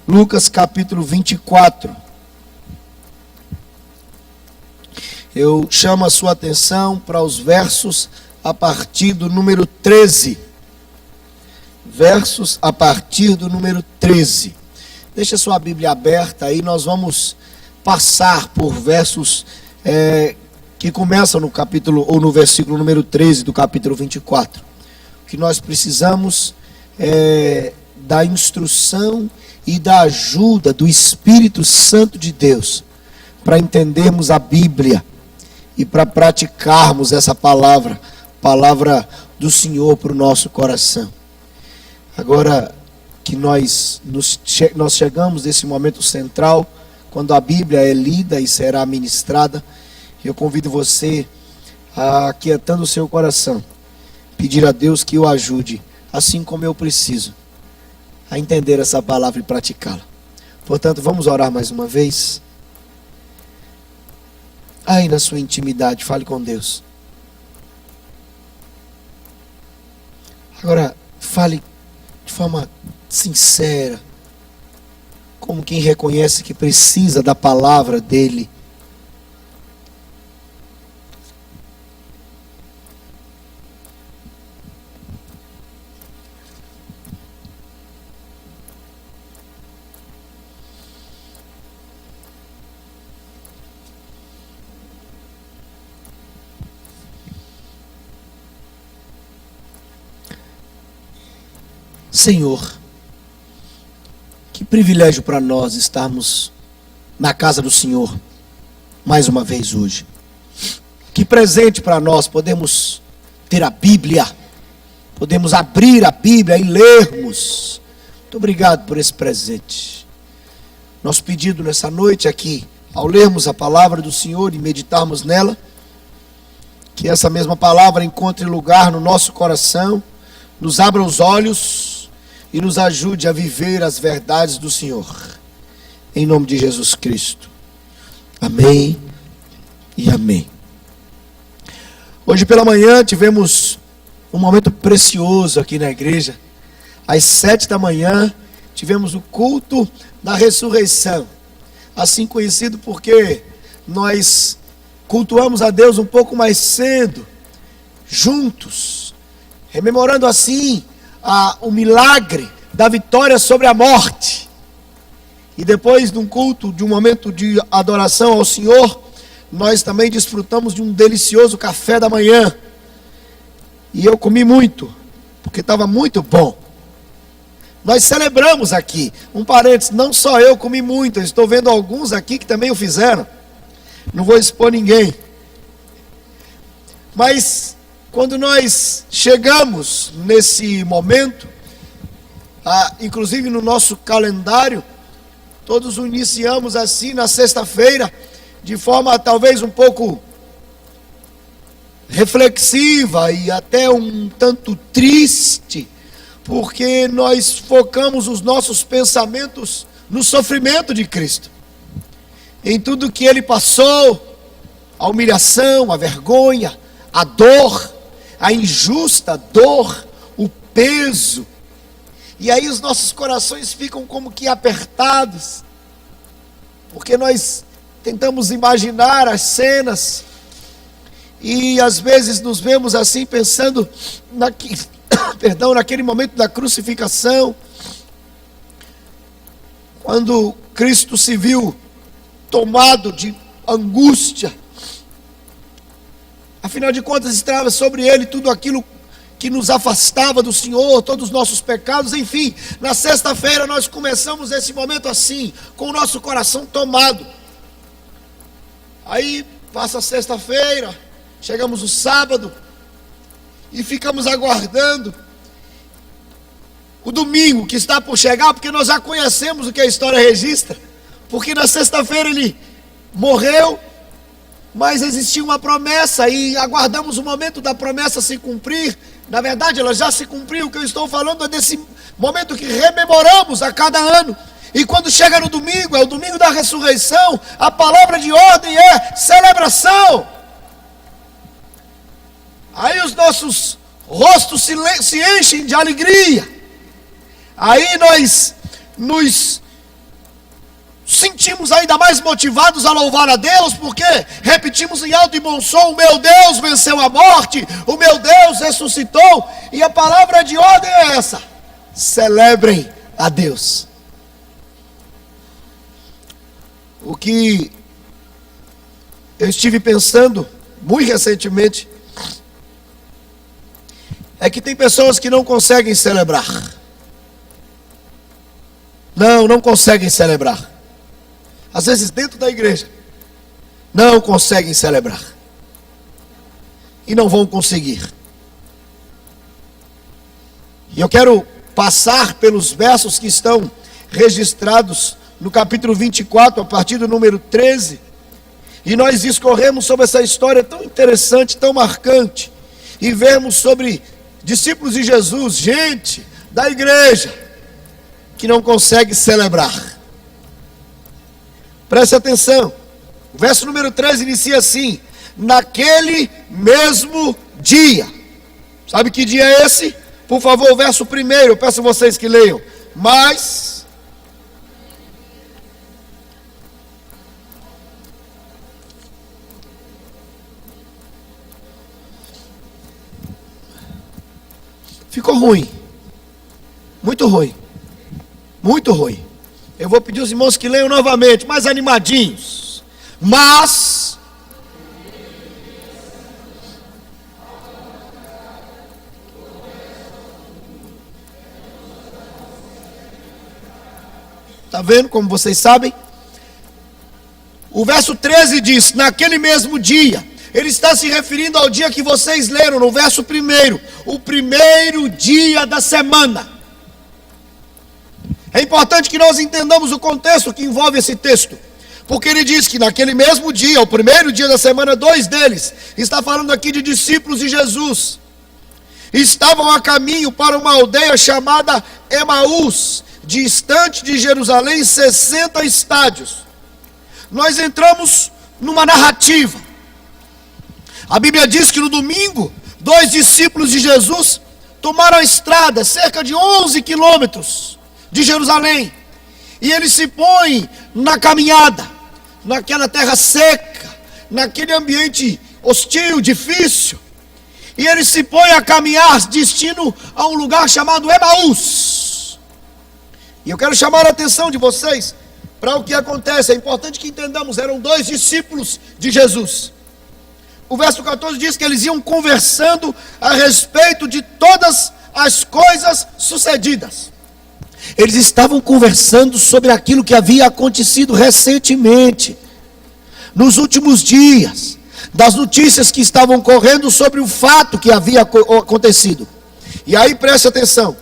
Lucas capítulo 24. Eu chamo a sua atenção para os versos a partir do número 13. Versos a partir do número 13. Deixa sua Bíblia aberta aí, nós vamos passar por versos que começam no capítulo ou no versículo número 13 do capítulo 24. O que nós precisamos é da instrução e da ajuda do Espírito Santo de Deus para entendermos a Bíblia e para praticarmos essa palavra do Senhor para o nosso coração. Agora que nós chegamos nesse momento central, quando a Bíblia é lida e será ministrada, eu convido você a, aquietando o seu coração, pedir a Deus que o ajude, assim como eu preciso, a entender essa palavra e praticá-la. Portanto, vamos orar mais uma vez. Aí na sua intimidade, fale com Deus. Agora, fale de forma sincera, como quem reconhece que precisa da palavra dele. Senhor, que privilégio para nós estarmos na casa do Senhor mais uma vez hoje. Que presente para nós podemos ter a Bíblia, podemos abrir a Bíblia e lermos. Muito obrigado por esse presente. Nosso pedido nessa noite aqui, ao lermos a palavra do Senhor e meditarmos nela, que essa mesma palavra encontre lugar no nosso coração, nos abra os olhos e nos ajude a viver as verdades do Senhor. Em nome de Jesus Cristo. Amém e amém. Hoje pela manhã tivemos um momento precioso aqui na igreja. Às 7 da manhã tivemos o culto da ressurreição. Assim conhecido porque nós cultuamos a Deus um pouco mais cedo, juntos, rememorando assim o milagre da vitória sobre a morte. E depois de um culto, de um momento de adoração ao Senhor, nós também desfrutamos de um delicioso café da manhã. E eu comi muito, porque estava muito bom. Nós celebramos aqui, um parênteses, não só eu comi muito, eu estou vendo alguns aqui que também o fizeram. Não vou expor ninguém. Mas quando nós chegamos nesse momento, inclusive no nosso calendário, todos o iniciamos assim na sexta-feira, de forma talvez um pouco reflexiva e até um tanto triste, porque nós focamos os nossos pensamentos no sofrimento de Cristo, em tudo que Ele passou, a humilhação, a vergonha, a dor, a injusta dor, o peso. E aí os nossos corações ficam como que apertados, porque nós tentamos imaginar as cenas, e às vezes nos vemos assim pensando naquele momento da crucificação, quando Cristo se viu tomado de angústia. Afinal de contas, estava sobre ele tudo aquilo que nos afastava do Senhor, todos os nossos pecados, enfim. Na sexta-feira nós começamos esse momento assim, com o nosso coração tomado. Aí passa a sexta-feira, chegamos no sábado e ficamos aguardando o domingo que está por chegar, porque nós já conhecemos o que a história registra. Porque na sexta-feira ele morreu, mas existia uma promessa e aguardamos o momento da promessa se cumprir. Na verdade ela já se cumpriu. O que eu estou falando é desse momento que rememoramos a cada ano, E quando chega no domingo, é o domingo da ressurreição, a palavra de ordem é celebração. Aí os nossos rostos se enchem de alegria. Aí nós nos sentimos ainda mais motivados a louvar a Deus, porque repetimos em alto e bom som: o meu Deus venceu a morte, o meu Deus ressuscitou. E a palavra de ordem é essa: celebrem a Deus. O que eu estive pensando muito recentemente é que tem pessoas que não conseguem celebrar. Não conseguem celebrar. Às vezes dentro da igreja não conseguem celebrar. E não vão conseguir. E eu quero passar pelos versos que estão registrados no capítulo 24, a partir do número 13. E nós discorremos sobre essa história tão interessante, tão marcante. E vemos sobre discípulos de Jesus, gente da igreja, que não consegue celebrar. Preste atenção. O verso número 13 inicia assim: naquele mesmo dia. Sabe que dia é esse? Por favor, o verso primeiro, eu peço a vocês que leiam. Mas ficou ruim. Muito ruim. Muito ruim. Eu vou pedir aos irmãos que leiam novamente, mais animadinhos. Mas está vendo como vocês sabem? O verso 13 diz: naquele mesmo dia. Ele está se referindo ao dia que vocês leram no verso primeiro, o primeiro dia da semana. É importante que nós entendamos o contexto que envolve esse texto, porque ele diz que naquele mesmo dia, o primeiro dia da semana, dois deles, está falando aqui de discípulos de Jesus, estavam a caminho para uma aldeia chamada Emaús, distante de Jerusalém 60 estádios. Nós entramos numa narrativa. A Bíblia diz que no domingo, dois discípulos de Jesus tomaram a estrada, cerca de 11 quilômetros de Jerusalém, e eles se põem na caminhada, naquela terra seca, naquele ambiente hostil, difícil, e eles se põem a caminhar destino a um lugar chamado Emaús. E eu quero chamar a atenção de vocês para o que acontece. É importante que entendamos, eram dois discípulos de Jesus. O verso 14 diz que eles iam conversando a respeito de todas as coisas sucedidas. Eles estavam conversando sobre aquilo que havia acontecido recentemente, nos últimos dias, das notícias que estavam correndo sobre o fato que havia acontecido. E aí preste atenção,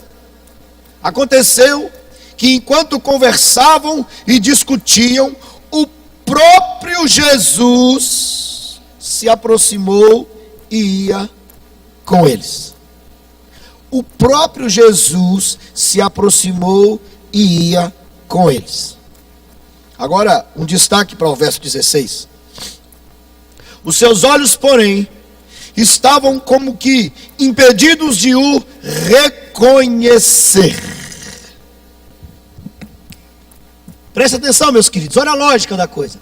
aconteceu que enquanto conversavam e discutiam, o próprio Jesus se aproximou e ia com eles. O próprio Jesus se aproximou e ia com eles. Agora, um destaque para o verso 16. Os seus olhos, porém, estavam como que impedidos de o reconhecer. Presta atenção, meus queridos, olha a lógica da coisa.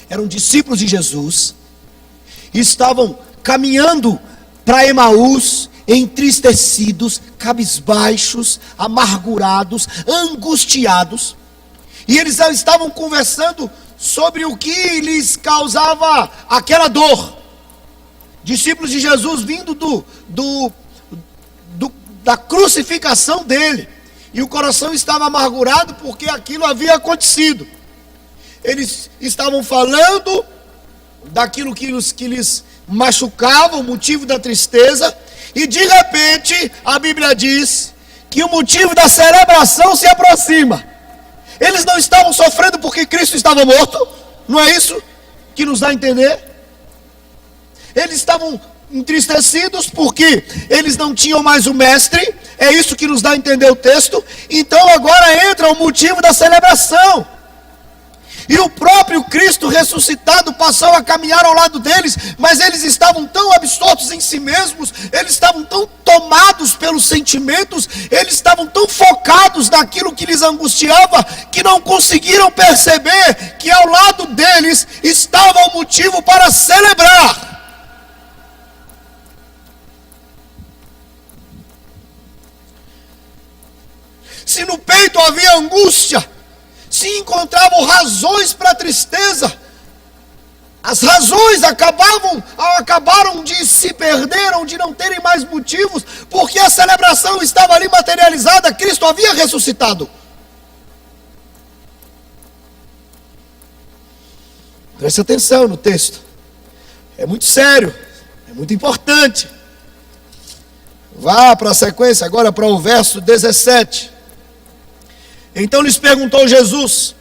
Eram discípulos de Jesus, estavam caminhando para Emaús, entristecidos, cabisbaixos, amargurados, angustiados, e eles estavam conversando sobre o que lhes causava aquela dor. Discípulos de Jesus vindo da crucificação dele, e o coração estava amargurado porque aquilo havia acontecido. Eles estavam falando daquilo que lhes machucava, o motivo da tristeza, e de repente a Bíblia diz que o motivo da celebração se aproxima. Eles não estavam sofrendo porque Cristo estava morto, não é isso que nos dá a entender? Eles estavam entristecidos porque eles não tinham mais o mestre. É isso que nos dá a entender o texto. Então agora entra o motivo da celebração. E o próprio Cristo ressuscitado passou a caminhar ao lado deles, mas eles estavam tão absortos em si mesmos, eles estavam tão tomados pelos sentimentos, eles estavam tão focados naquilo que lhes angustiava, que não conseguiram perceber que ao lado deles estava o motivo para celebrar. Se no peito havia angústia, se encontravam razões para tristeza, as razões acabaram de se perderam, de não terem mais motivos, porque a celebração estava ali materializada, Cristo havia ressuscitado. Preste atenção no texto, é muito sério, é muito importante. Vá para a sequência agora, para o verso 17. Então lhes perguntou Jesus: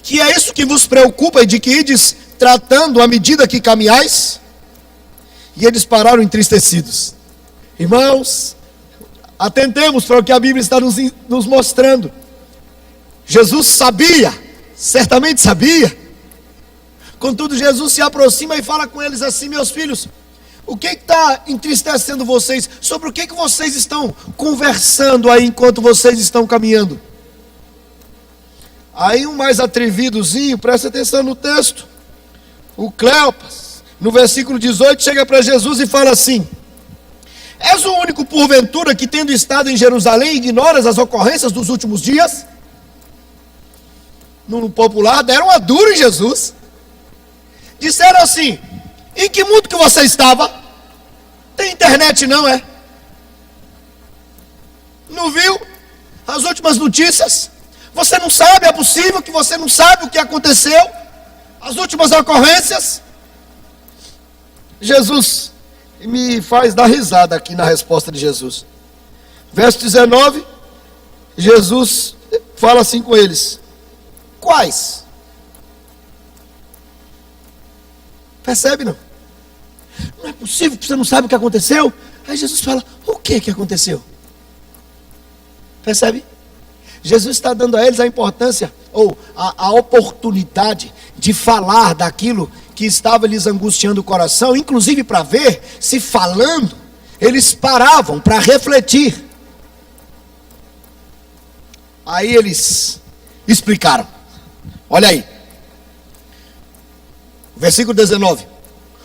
que é isso que vos preocupa e de que ides tratando à medida que caminhais? E eles pararam entristecidos. Irmãos, atentemos para o que a Bíblia está nos mostrando. Jesus sabia, certamente sabia. Contudo, Jesus se aproxima e fala com eles assim: meus filhos, o que está entristecendo vocês? Sobre o que vocês estão conversando aí enquanto vocês estão caminhando? Aí um mais atrevidozinho, presta atenção no texto, o Cleopas, no versículo 18, chega para Jesus e fala assim: és o único porventura que, tendo estado em Jerusalém, ignoras as ocorrências dos últimos dias? No popular, deram uma dura em Jesus. Disseram assim: em que mundo que você estava? Tem internet não, é? Não viu as últimas notícias? Você não sabe, é possível que você não sabe o que aconteceu? As últimas ocorrências? Jesus me faz dar risada aqui na resposta de Jesus. Verso 19, Jesus fala assim com eles: quais? Percebe não? Não é possível que você não sabe o que aconteceu? Aí Jesus fala: o que aconteceu? Percebe? Jesus está dando a eles a importância, ou a oportunidade de falar daquilo que estava lhes angustiando o coração, inclusive para ver se falando, eles paravam para refletir. Aí eles explicaram. Olha aí, versículo 19: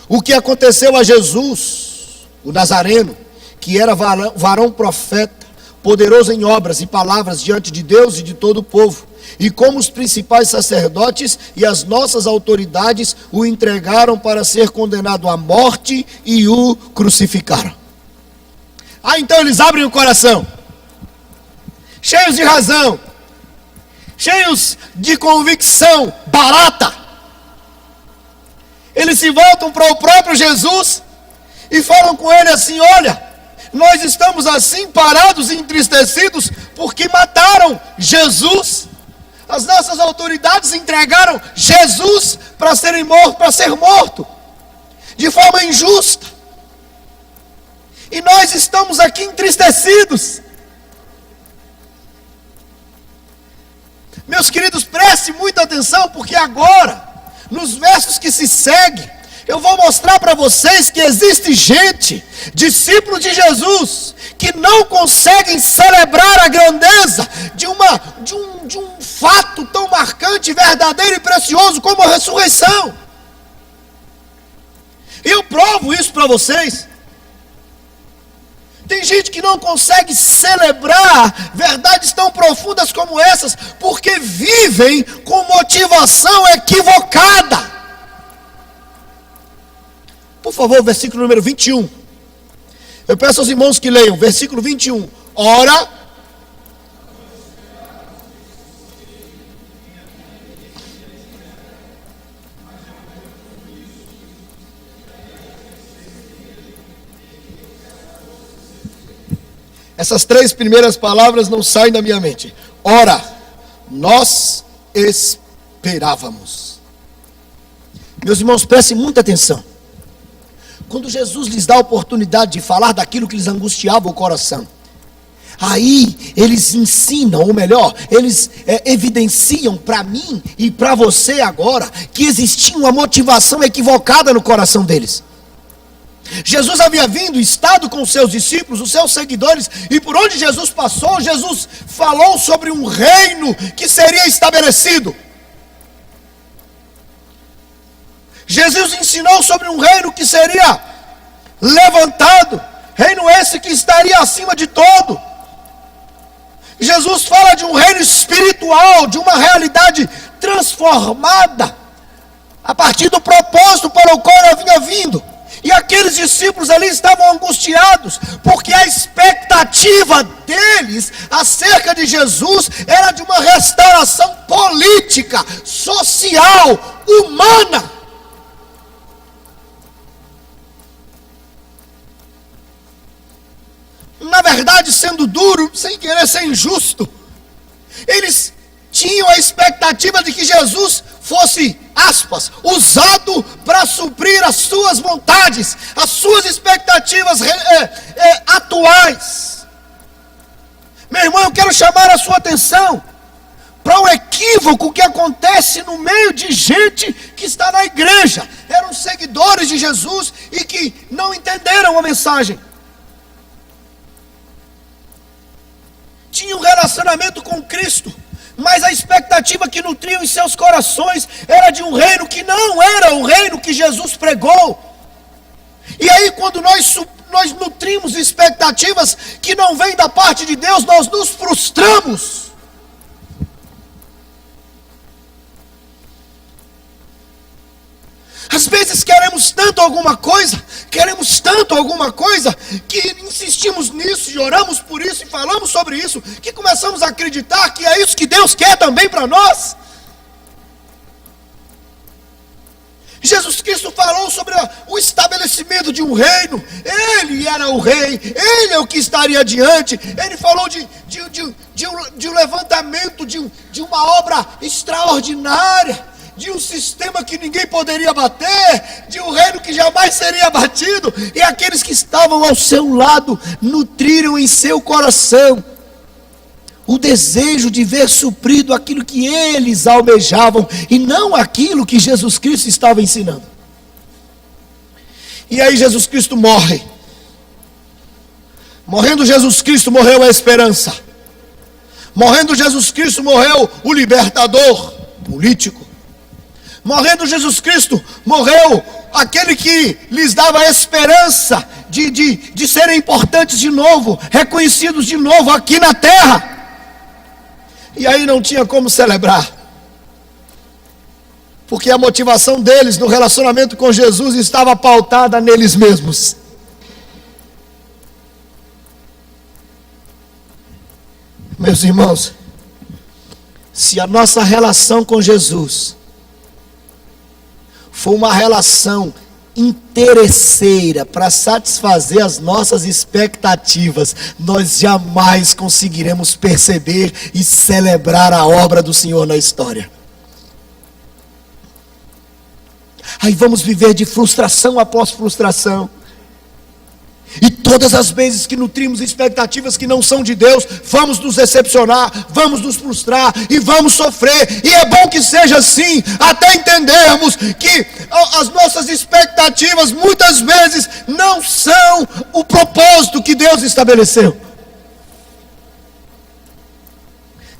o que aconteceu a Jesus, o Nazareno, que era varão profeta, poderoso em obras e palavras diante de Deus e de todo o povo, e como os principais sacerdotes e as nossas autoridades o entregaram para ser condenado à morte e o crucificaram. Então eles abrem o coração, cheios de razão, cheios de convicção barata. Eles se voltam para o próprio Jesus e falam com ele assim: olha, nós estamos assim parados e entristecidos porque mataram Jesus. As nossas autoridades entregaram Jesus para ser morto de forma injusta. E nós estamos aqui entristecidos. Meus queridos, preste muita atenção, porque agora, nos versos que se seguem, eu vou mostrar para vocês que existe gente, discípulos de Jesus, que não conseguem celebrar a grandeza de um fato tão marcante, verdadeiro e precioso como a ressurreição. E eu provo isso para vocês. Tem gente que não consegue celebrar verdades tão profundas como essas, porque vivem com motivação equivocada. Por favor, versículo número 21. Eu peço aos irmãos que leiam, versículo 21. Ora, essas três primeiras palavras não saem da minha mente. Ora, nós esperávamos. Meus irmãos, prestem muita atenção. quando Jesus lhes dá a oportunidade de falar daquilo que lhes angustiava o coração, aí eles ensinam, ou melhor, eles evidenciam para mim e para você agora, que existia uma motivação equivocada no coração deles. Jesus havia vindo, estado com os seus discípulos, os seus seguidores, e por onde Jesus passou, Jesus falou sobre um reino que seria estabelecido. Jesus ensinou sobre um reino que seria levantado, reino esse que estaria acima de todo. Jesus fala de um reino espiritual, de uma realidade transformada, a partir do propósito para o qual ele vinha vindo. E aqueles discípulos ali estavam angustiados, porque a expectativa deles acerca de Jesus era de uma restauração política, social, humana. Na verdade, sendo duro, sem querer ser injusto, eles tinham a expectativa de que Jesus fosse, aspas, usado para suprir as suas vontades, as suas expectativas atuais. Meu irmão, eu quero chamar a sua atenção para um equívoco que acontece no meio de gente que está na igreja. Eram seguidores de Jesus e que não entenderam a mensagem. Tinham um relacionamento com Cristo, mas a expectativa que nutriam em seus corações era de um reino que não era o reino que Jesus pregou. E aí, quando nós nutrimos expectativas que não vêm da parte de Deus, nós nos frustramos. Às vezes queremos tanto alguma coisa, que insistimos nisso, e oramos por isso, e falamos sobre isso, que começamos a acreditar que é isso que Deus quer também para nós. Jesus Cristo falou sobre o estabelecimento de um reino. Ele era o rei, ele é o que estaria adiante. Ele falou de um levantamento, de uma obra extraordinária, de um sistema que ninguém poderia bater, de um reino que jamais seria batido. E aqueles que estavam ao seu lado nutriram em seu coração o desejo de ver suprido aquilo que eles almejavam, e não aquilo que Jesus Cristo estava ensinando. E aí Jesus Cristo morre. Morrendo Jesus Cristo, morreu a esperança. Morrendo Jesus Cristo, morreu o libertador político. Morrendo Jesus Cristo, morreu aquele que lhes dava a esperança de serem importantes de novo, reconhecidos de novo aqui na terra. E aí não tinha como celebrar, porque a motivação deles no relacionamento com Jesus estava pautada neles mesmos. Meus irmãos, se a nossa relação com Jesus for uma relação interesseira para satisfazer as nossas expectativas, nós jamais conseguiremos perceber e celebrar a obra do Senhor na história. Aí vamos viver de frustração após frustração. E todas as vezes que nutrimos expectativas que não são de Deus, vamos nos decepcionar, vamos nos frustrar e vamos sofrer. E é bom que seja assim, até entendermos que as nossas expectativas muitas vezes não são o propósito que Deus estabeleceu.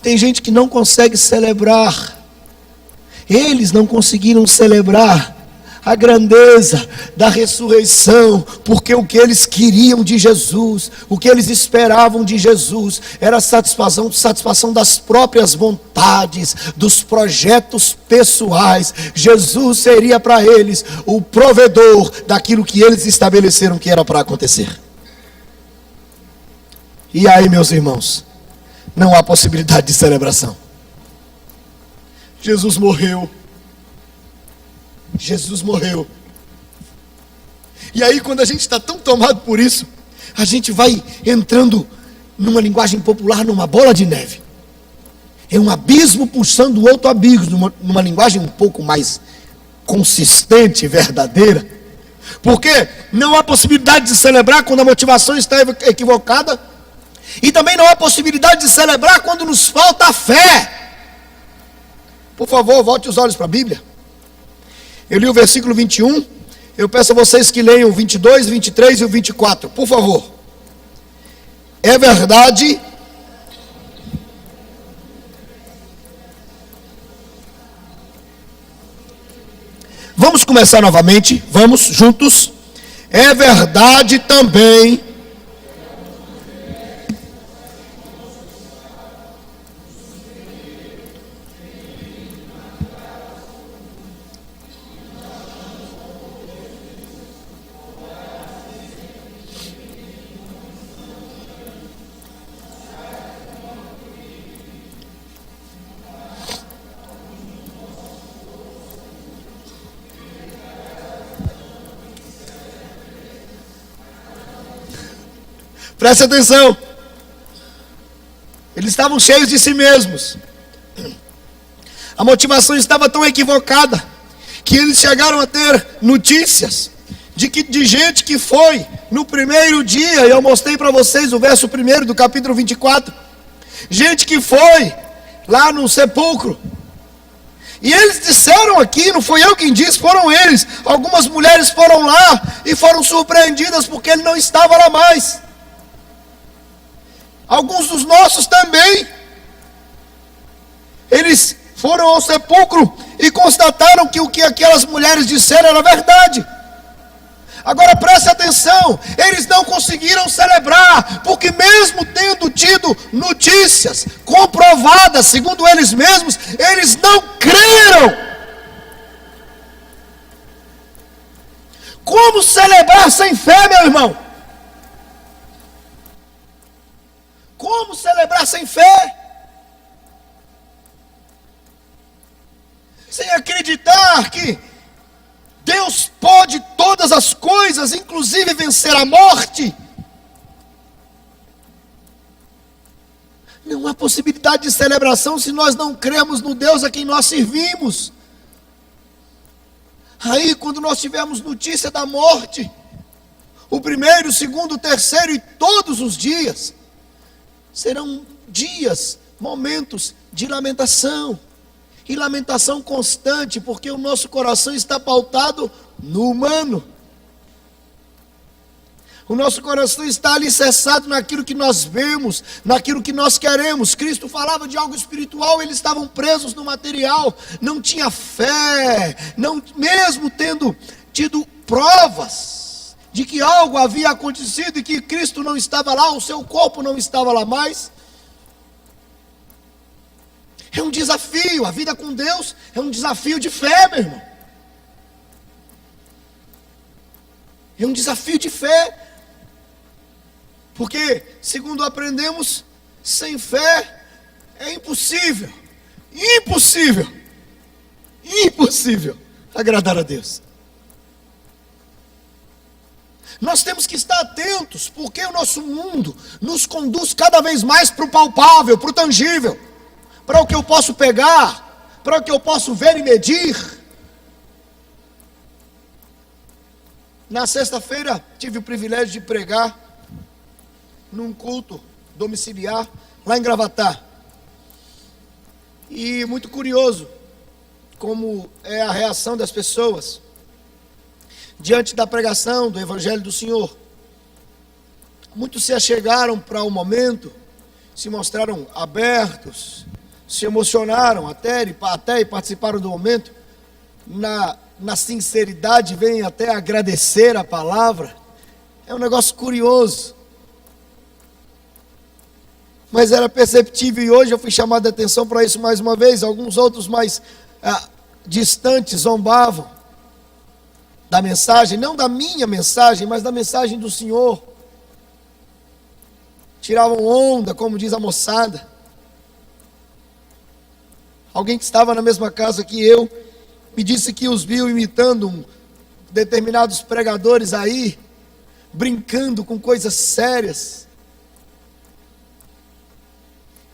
Tem gente que não consegue celebrar, eles não conseguiram celebrar a grandeza da ressurreição, porque o que eles queriam de Jesus, o que eles esperavam de Jesus, era a satisfação das próprias vontades, dos projetos pessoais. Jesus seria para eles o provedor daquilo que eles estabeleceram que era para acontecer. E aí, meus irmãos, não há possibilidade de celebração. Jesus morreu. E aí, quando a gente está tão tomado por isso, a gente vai entrando, numa linguagem popular, numa bola de neve. É um abismo puxando outro abismo, numa linguagem um pouco mais consistente e verdadeira. Porque não há possibilidade de celebrar quando a motivação está equivocada. E também não há possibilidade de celebrar quando nos falta a fé. Por favor, volte os olhos para a Bíblia. Eu li o versículo 21. Eu peço a vocês que leiam o 22, 23 e o 24. Por favor. É verdade. Vamos começar novamente. Vamos juntos. É verdade também. Preste atenção. Eles estavam cheios de si mesmos. A motivação estava tão equivocada que eles chegaram a ter notícias de gente que foi no primeiro dia, e eu mostrei para vocês o verso 1 do capítulo 24. Gente que foi lá no sepulcro. E eles disseram aqui, não foi eu quem disse, foram eles. Algumas mulheres foram lá e foram surpreendidas porque ele não estava lá mais. Alguns dos nossos também. Eles foram ao sepulcro e constataram que o que aquelas mulheres disseram era verdade. Agora preste atenção, eles não conseguiram celebrar, porque mesmo tendo tido notícias comprovadas, segundo eles mesmos, eles não creram. Como celebrar sem fé, meu irmão? Como celebrar sem fé? Sem acreditar que Deus pode todas as coisas, inclusive vencer a morte. Não há possibilidade de celebração se nós não cremos no Deus a quem nós servimos. Aí, quando nós tivermos notícia da morte, o primeiro, o segundo, o terceiro e todos os dias, serão dias, momentos de lamentação. E lamentação constante, porque o nosso coração está pautado no humano. O nosso coração está alicerçado naquilo que nós vemos, naquilo que nós queremos. Cristo falava de algo espiritual, eles estavam presos no material, não tinha fé, não, mesmo tendo tido provas de que algo havia acontecido e que Cristo não estava lá, o seu corpo não estava lá mais. É um desafio, a vida com Deus é um desafio de fé, meu irmão. É um desafio de fé. Porque, segundo aprendemos, sem fé é impossível, impossível agradar a Deus. Nós temos que estar atentos, porque o nosso mundo nos conduz cada vez mais para o palpável, para o tangível, para o que eu posso pegar, para o que eu posso ver e medir. Na sexta-feira tive o privilégio de pregar num culto domiciliar lá em Gravatá. E muito curioso como é a reação das pessoas diante da pregação do Evangelho do Senhor. Muitos se achegaram para o momento, se mostraram abertos, se emocionaram até e participaram do momento. Na sinceridade vêm até agradecer a palavra. É um negócio curioso. Mas era perceptível, e hoje eu fui chamado a atenção para isso mais uma vez. Alguns outros mais distantes zombavam da mensagem, não da minha mensagem, mas da mensagem do Senhor. Tiravam onda, como diz a moçada. Alguém que estava na mesma casa que eu me disse que os viu imitando determinados pregadores aí, brincando com coisas sérias.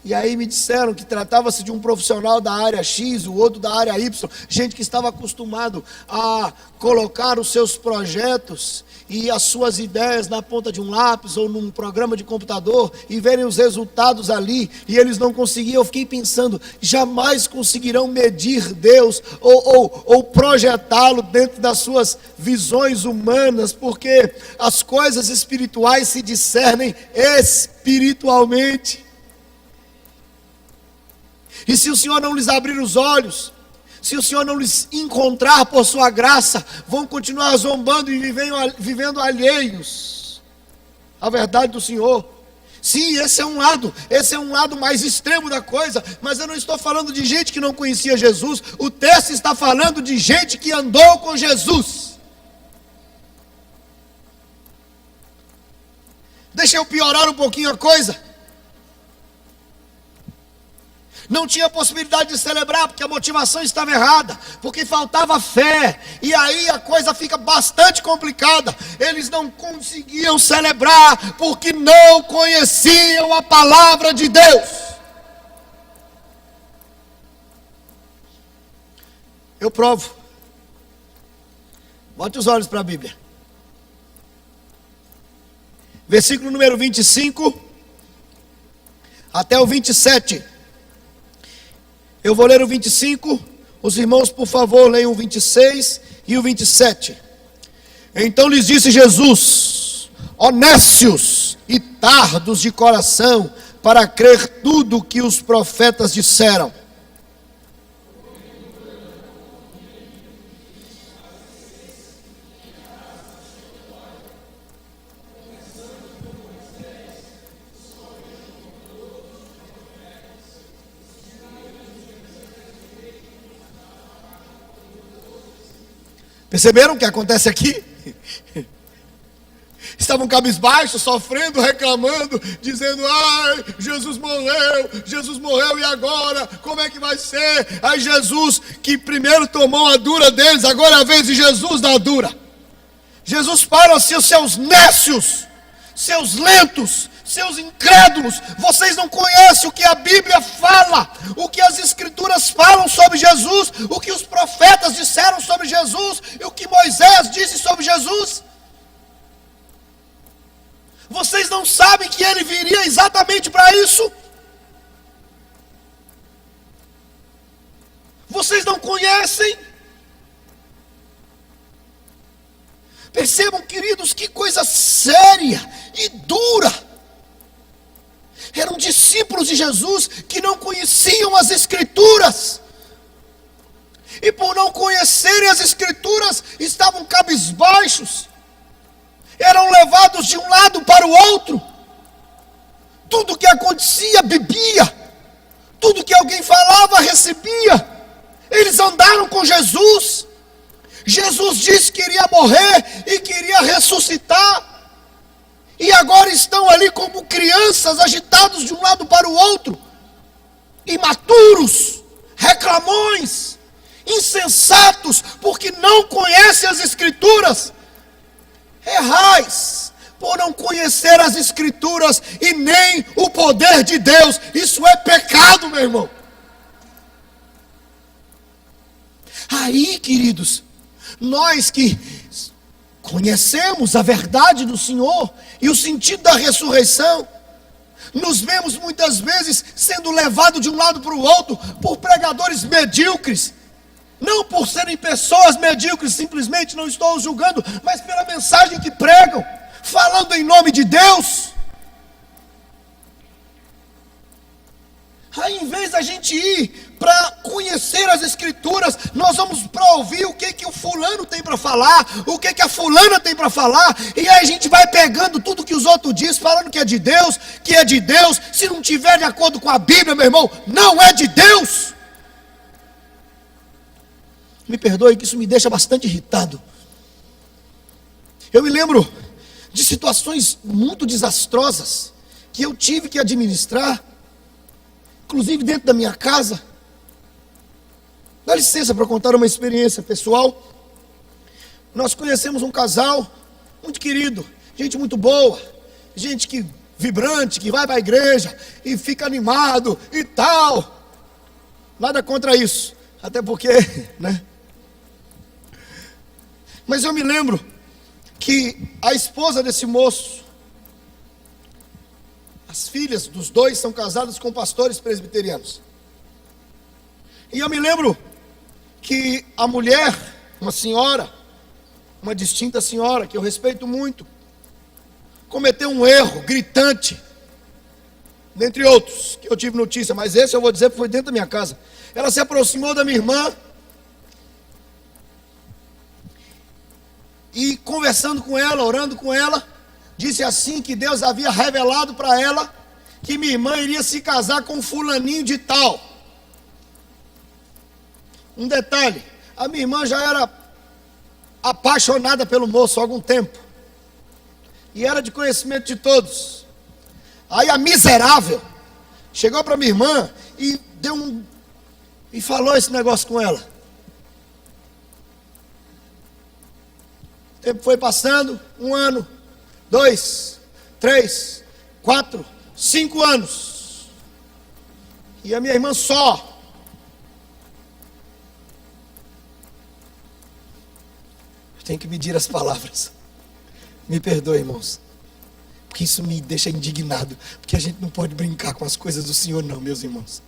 E aí me disseram que tratava-se de um profissional da área X, o outro da área Y, gente que estava acostumado a colocar os seus projetos e as suas ideias na ponta de um lápis ou num programa de computador e verem os resultados ali, e eles não conseguiam. Eu fiquei pensando, jamais conseguirão medir Deus ou projetá-lo dentro das suas visões humanas, porque as coisas espirituais se discernem espiritualmente. E se o Senhor não lhes abrir os olhos, se o Senhor não lhes encontrar por sua graça, vão continuar zombando e vivendo alheios à verdade do Senhor. Sim, esse é um lado mais extremo da coisa, mas eu não estou falando de gente que não conhecia Jesus, o texto está falando de gente que andou com Jesus. Deixa eu piorar um pouquinho a coisa. Não tinha possibilidade de celebrar, porque a motivação estava errada, porque faltava fé, e aí a coisa fica bastante complicada. Eles não conseguiam celebrar, porque não conheciam a palavra de Deus. Eu provo. Bote os olhos para a Bíblia. Versículo número 25 até o 27. Eu vou ler o 25, os irmãos, por favor, leiam o 26 e o 27. Então lhes disse Jesus: ó nécios e tardos de coração, para crer tudo que os profetas disseram. Perceberam o que acontece aqui? Estavam cabisbaixos, sofrendo, reclamando, dizendo: ai, Jesus morreu, e agora? Como é que vai ser? Aí Jesus, que primeiro tomou a dura deles, agora é a vez de Jesus dar a dura. Jesus para assim: os seus nécios, seus lentos, seus incrédulos, vocês não conhecem o que a Bíblia fala, o que as Escrituras falam sobre Jesus, o que os profetas disseram sobre Jesus, e o que Moisés disse sobre Jesus. Vocês não sabem que ele viria exatamente para isso? Vocês não conhecem? Percebam, queridos, que coisa séria e dura. Eram discípulos de Jesus que não conheciam as Escrituras. E por não conhecerem as Escrituras, estavam cabisbaixos. Eram levados de um lado para o outro. Tudo que acontecia, bebia. Tudo que alguém falava, recebia. Eles andaram com Jesus. Jesus disse que iria morrer e que iria ressuscitar. E agora estão ali como crianças, agitados de um lado para o outro, imaturos, reclamões, insensatos, porque não conhecem as Escrituras. Errais por não conhecer as Escrituras e nem o poder de Deus. Isso é pecado, meu irmão. Aí, queridos, nós que conhecemos a verdade do Senhor e o sentido da ressurreição, nos vemos muitas vezes sendo levados de um lado para o outro por pregadores medíocres, não por serem pessoas medíocres, simplesmente, não estou julgando, mas pela mensagem que pregam, falando em nome de Deus. Aí, em vez da gente ir para conhecer as Escrituras, nós vamos para ouvir o que o fulano tem para falar, o que a fulana tem para falar, e aí a gente vai pegando tudo que os outros dizem, falando que é de Deus, se não tiver de acordo com a Bíblia, meu irmão, não é de Deus. Me perdoe que isso me deixa bastante irritado. Eu me lembro de situações muito desastrosas, que eu tive que administrar, inclusive dentro da minha casa. Dá licença para contar uma experiência pessoal. Nós conhecemos um casal muito querido, gente muito boa, gente que vibrante, que vai para a igreja e fica animado e tal. Nada contra isso, até porque, né? Mas eu me lembro que a esposa desse moço, as filhas dos dois são casadas com pastores presbiterianos. E eu me lembro que a mulher, uma senhora, uma distinta senhora, que eu respeito muito, cometeu um erro gritante, dentre outros, que eu tive notícia, mas esse eu vou dizer que foi dentro da minha casa. Ela se aproximou da minha irmã, e conversando com ela, orando com ela, disse assim que Deus havia revelado para ela que minha irmã iria se casar com um fulaninho de tal. Um detalhe, a minha irmã já era apaixonada pelo moço há algum tempo, e era de conhecimento de todos. Aí a miserável chegou para minha irmã e e falou esse negócio com ela. O tempo foi passando, 1 ano, 2, 3, 4, 5 anos. E a minha irmã só. Tenho que medir as palavras. Me perdoe, irmãos. Porque isso me deixa indignado. Porque a gente não pode brincar com as coisas do Senhor, não, meus irmãos.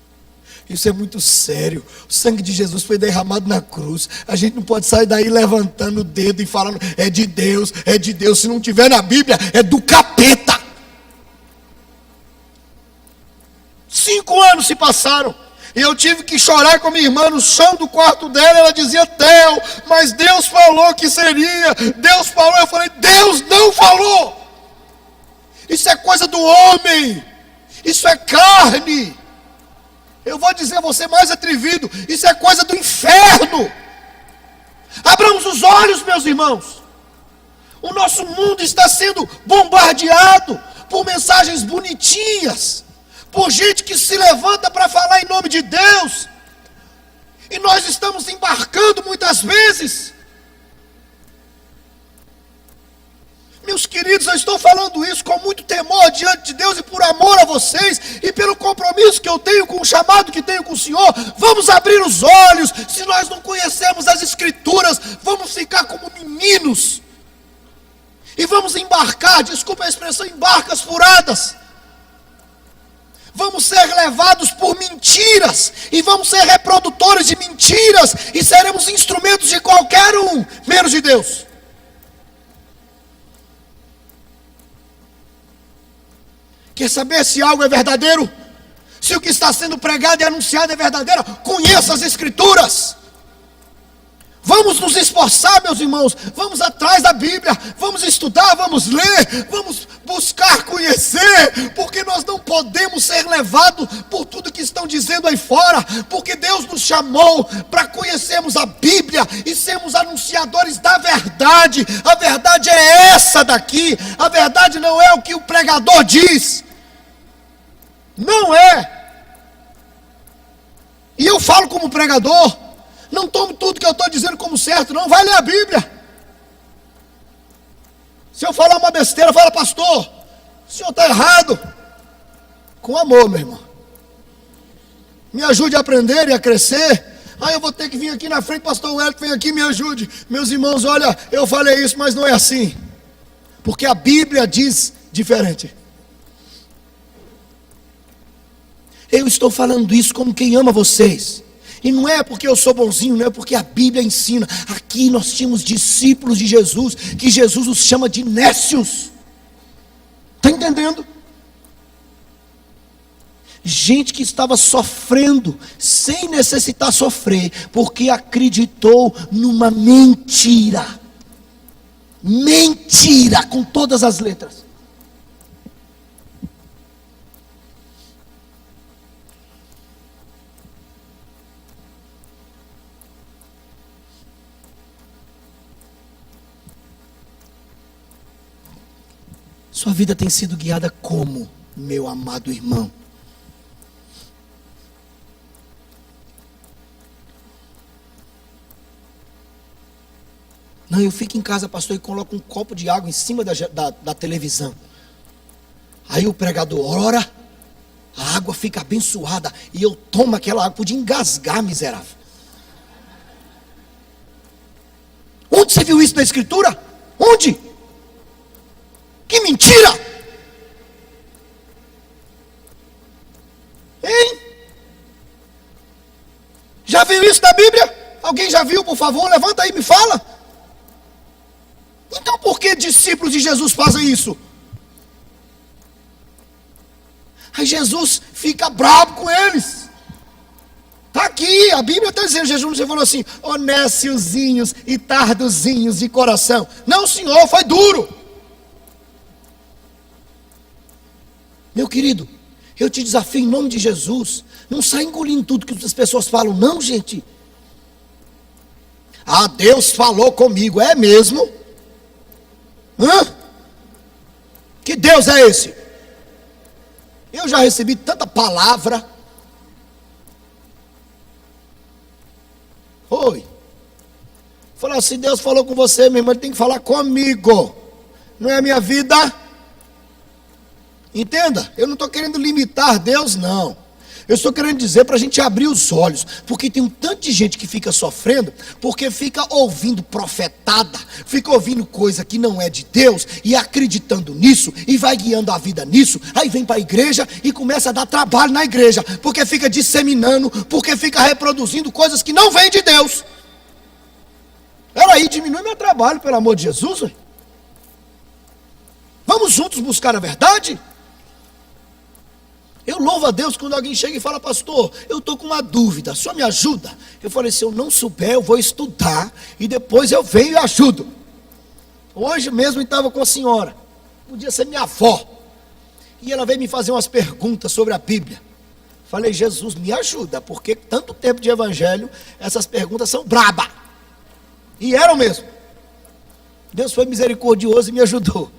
Isso é muito sério. O sangue de Jesus foi derramado na cruz. A gente não pode sair daí levantando o dedo e falando, é de Deus, é de Deus. Se não tiver na Bíblia, é do capeta. 5 anos se passaram. E eu tive que chorar com a minha irmã no chão do quarto dela. Ela dizia, Theo, mas Deus falou que seria. Deus falou. Eu falei, Deus não falou. Isso é coisa do homem. Isso é carne. Eu vou dizer a você mais atrevido, isso é coisa do inferno. Abramos os olhos, meus irmãos. O nosso mundo está sendo bombardeado por mensagens bonitinhas, por gente que se levanta para falar em nome de Deus, e nós estamos embarcando muitas vezes. Meus queridos, eu estou falando isso com muito temor diante de Deus e por amor a vocês e pelo compromisso que eu tenho com o chamado que tenho com o Senhor. Vamos abrir os olhos. Se nós não conhecemos as Escrituras, vamos ficar como meninos e vamos embarcar, desculpa a expressão, em barcas furadas. Vamos ser levados por mentiras e vamos ser reprodutores de mentiras e seremos instrumentos de qualquer um, menos de Deus. Quer saber se algo é verdadeiro? Se o que está sendo pregado e anunciado é verdadeiro, conheça as Escrituras. Vamos nos esforçar, meus irmãos. Vamos atrás da Bíblia. Vamos estudar, vamos ler. Vamos buscar conhecer. Porque nós não podemos ser levados por tudo que estão dizendo aí fora. Porque Deus nos chamou para conhecermos a Bíblia e sermos anunciadores da verdade. A verdade é essa daqui. A verdade não é o que o pregador diz. Não é. E eu falo como pregador. Não tome tudo que eu estou dizendo como certo, não. Vai ler a Bíblia. Se eu falar uma besteira, fala, pastor, o senhor está errado. Com amor, meu irmão. Me ajude a aprender e a crescer. Eu vou ter que vir aqui na frente, pastor Wellington, vem aqui, me ajude. Meus irmãos, olha, eu falei isso, mas não é assim. Porque a Bíblia diz diferente. Eu estou falando isso como quem ama vocês. E não é porque eu sou bonzinho, não é porque a Bíblia ensina. Aqui nós tínhamos discípulos de Jesus, que Jesus os chama de nécios. Está entendendo? Gente que estava sofrendo, sem necessitar sofrer, porque acreditou numa mentira. Mentira, com todas as letras. Sua vida tem sido guiada como, meu amado irmão? Não, eu fico em casa, pastor, e coloco um copo de água em cima da televisão. Aí o pregador ora, a água fica abençoada, e eu tomo aquela água, podia engasgar, miserável. Onde você viu isso na Escritura? Onde? Que mentira! Hein? Já viu isso na Bíblia? Alguém já viu, por favor? Levanta aí e me fala. Então por que discípulos de Jesus fazem isso? Aí Jesus fica bravo com eles. Está aqui, a Bíblia está dizendo, Jesus falou assim, honéciozinhos e tardozinhos de coração. Não, Senhor, foi duro. Meu querido, eu te desafio em nome de Jesus, não sai engolindo tudo que as pessoas falam, não, gente. Ah, Deus falou comigo, é mesmo? Hã? Que Deus é esse? Eu já recebi tanta palavra. Oi. Falou assim, Deus falou com você, meu irmão, ele tem que falar comigo. Não é a minha vida. Entenda, eu não estou querendo limitar Deus, não. Eu estou querendo dizer para a gente abrir os olhos, porque tem um tanto de gente que fica sofrendo, porque fica ouvindo profetada, fica ouvindo coisa que não é de Deus, e acreditando nisso, e vai guiando a vida nisso, aí vem para a igreja e começa a dar trabalho na igreja, porque fica disseminando, porque fica reproduzindo coisas que não vêm de Deus. Peraí, diminui meu trabalho, pelo amor de Jesus. Véio. Vamos juntos buscar a verdade? Eu louvo a Deus quando alguém chega e fala, pastor, eu estou com uma dúvida, só me ajuda. Eu falei, se eu não souber, eu vou estudar e depois eu venho e ajudo. Hoje mesmo eu estava com a senhora, podia ser minha avó, e ela veio me fazer umas perguntas sobre a Bíblia. Falei, Jesus, me ajuda, porque tanto tempo de evangelho, essas perguntas são braba. E eram mesmo. Deus foi misericordioso e me ajudou.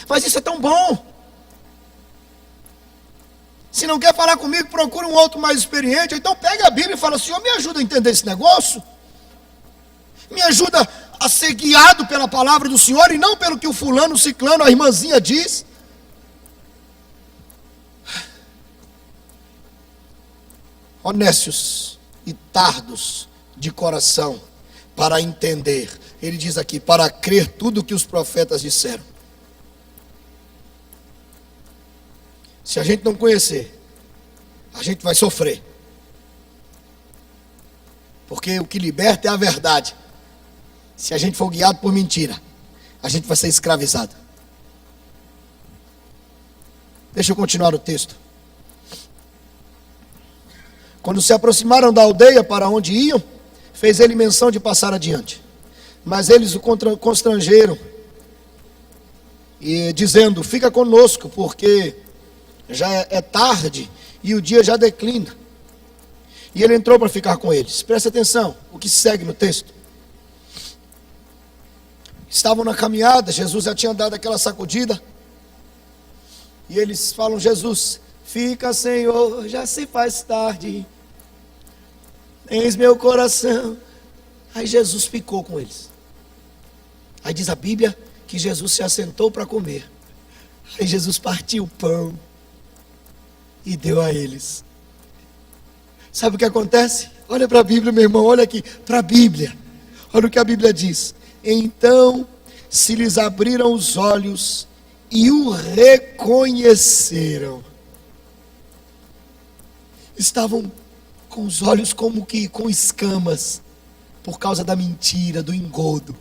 Mas isso é tão bom. Se não quer falar comigo, procura um outro mais experiente. Então pega a Bíblia e fala, Senhor, me ajuda a entender esse negócio. Me ajuda a ser guiado pela palavra do Senhor e não pelo que o fulano, o ciclano, a irmãzinha diz. Honestos e tardos de coração para entender. Ele diz aqui, para crer tudo o que os profetas disseram. Se a gente não conhecer, a gente vai sofrer. Porque o que liberta é a verdade. Se a gente for guiado por mentira, a gente vai ser escravizado. Deixa eu continuar o texto. Quando se aproximaram da aldeia para onde iam, fez ele menção de passar adiante. Mas eles o constrangeram, e dizendo, fica conosco, porque já é tarde e o dia já declina. E ele entrou para ficar com eles. Presta atenção, o que segue no texto. Estavam na caminhada, Jesus já tinha dado aquela sacudida. E eles falam, Jesus, fica, Senhor, já se faz tarde. Eis meu coração. Aí Jesus ficou com eles. Aí diz a Bíblia que Jesus se assentou para comer. Aí Jesus partiu o pão e deu a eles. Sabe o que acontece? Olha para a Bíblia, meu irmão, olha aqui, para a Bíblia. Olha o que a Bíblia diz. Então se lhes abriram os olhos e o reconheceram. Estavam com os olhos como que com escamas, por causa da mentira, do engodo.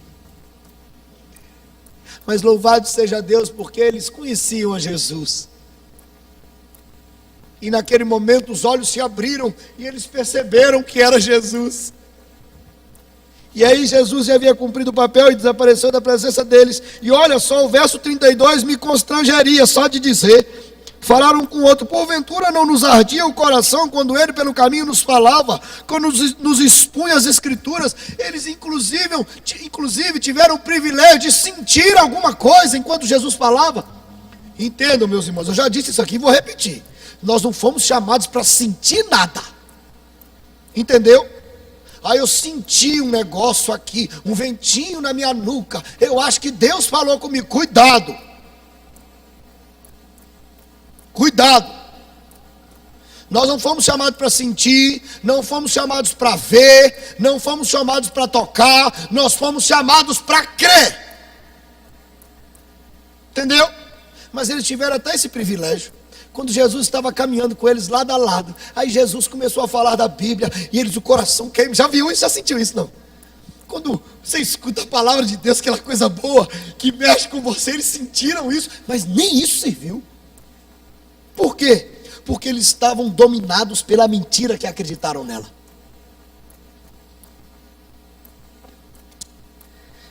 Mas louvado seja Deus, porque eles conheciam a Jesus. E naquele momento os olhos se abriram e eles perceberam que era Jesus. E aí Jesus já havia cumprido o papel e desapareceu da presença deles. E olha só, o verso 32 me constrangeria só de dizer. Falaram com o outro, porventura não nos ardia o coração quando ele pelo caminho nos falava, quando nos expunha as escrituras. Eles inclusive tiveram o privilégio de sentir alguma coisa enquanto Jesus falava. Entendam, meus irmãos, eu já disse isso aqui e vou repetir. Nós não fomos chamados para sentir nada. Entendeu? Aí eu senti um negócio aqui, um ventinho na minha nuca. Eu acho que Deus falou comigo, cuidado. Cuidado. Nós não fomos chamados para sentir, não fomos chamados para ver, não fomos chamados para tocar, nós fomos chamados para crer. Entendeu? Mas eles tiveram até esse privilégio. Quando Jesus estava caminhando com eles lado a lado, aí Jesus começou a falar da Bíblia, e eles o coração queima. Já viu isso? Já sentiu isso? Não? Quando você escuta a palavra de Deus, aquela coisa boa, que mexe com você, eles sentiram isso, mas nem isso serviu. Por quê? Porque eles estavam dominados pela mentira que acreditaram nela.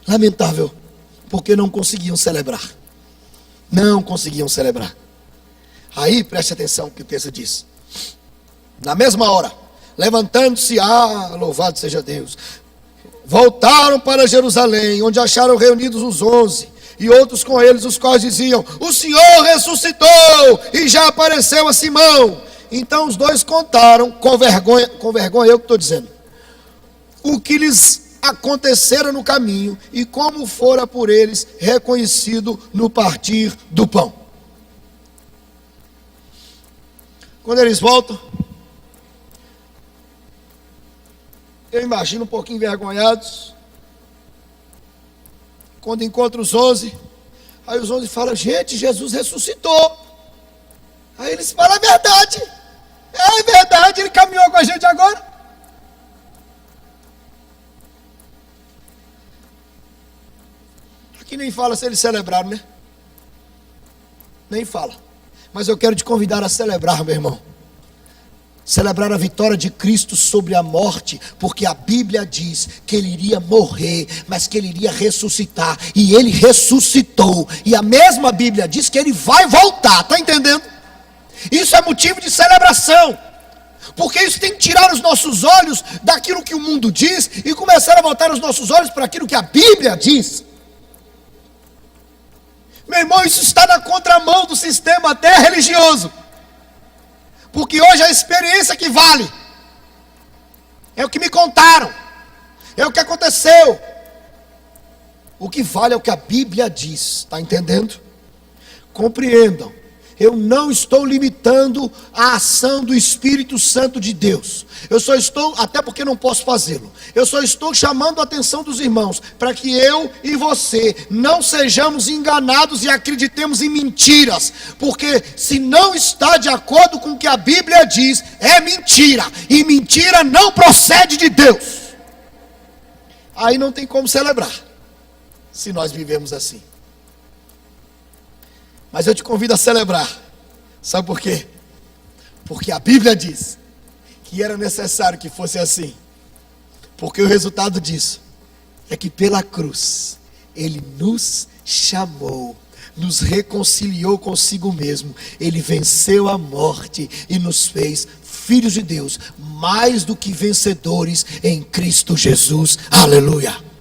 Lamentável, porque não conseguiam celebrar. Não conseguiam celebrar. Aí, preste atenção no que o texto diz. Na mesma hora, levantando-se, louvado seja Deus, voltaram para Jerusalém, onde acharam reunidos os 11, e outros com eles, os quais diziam: o Senhor ressuscitou, e já apareceu a Simão. Então os dois contaram, com vergonha eu que estou dizendo, o que lhes acontecera no caminho, e como fora por eles reconhecido no partir do pão. Quando eles voltam, eu imagino um pouquinho envergonhados. Quando encontram os 11, aí os 11 falam: gente, Jesus ressuscitou. Aí eles falam: é verdade, ele caminhou com a gente agora. Aqui nem fala se eles celebraram, né? Nem fala. Mas eu quero te convidar a celebrar, meu irmão. Celebrar a vitória de Cristo sobre a morte, porque a Bíblia diz que Ele iria morrer, mas que Ele iria ressuscitar, e Ele ressuscitou, e a mesma Bíblia diz que Ele vai voltar, está entendendo? Isso é motivo de celebração, porque isso tem que tirar os nossos olhos daquilo que o mundo diz, e começar a voltar os nossos olhos para aquilo que a Bíblia diz. Meu irmão, isso está na contramão do sistema até religioso. Porque hoje a experiência que vale. É o que me contaram. É o que aconteceu. O que vale é o que a Bíblia diz. Está entendendo? Compreendam. Eu não estou limitando a ação do Espírito Santo de Deus. Eu só estou, até porque não posso fazê-lo, eu só estou chamando a atenção dos irmãos, para que eu e você não sejamos enganados e acreditemos em mentiras. Porque se não está de acordo com o que a Bíblia diz, é mentira. E mentira não procede de Deus. Aí não tem como celebrar, se nós vivemos assim. Mas eu te convido a celebrar. Sabe por quê? Porque a Bíblia diz que era necessário que fosse assim. Porque o resultado disso é que pela cruz Ele nos chamou, nos reconciliou consigo mesmo. Ele venceu a morte e nos fez filhos de Deus, mais do que vencedores em Cristo Jesus. Aleluia!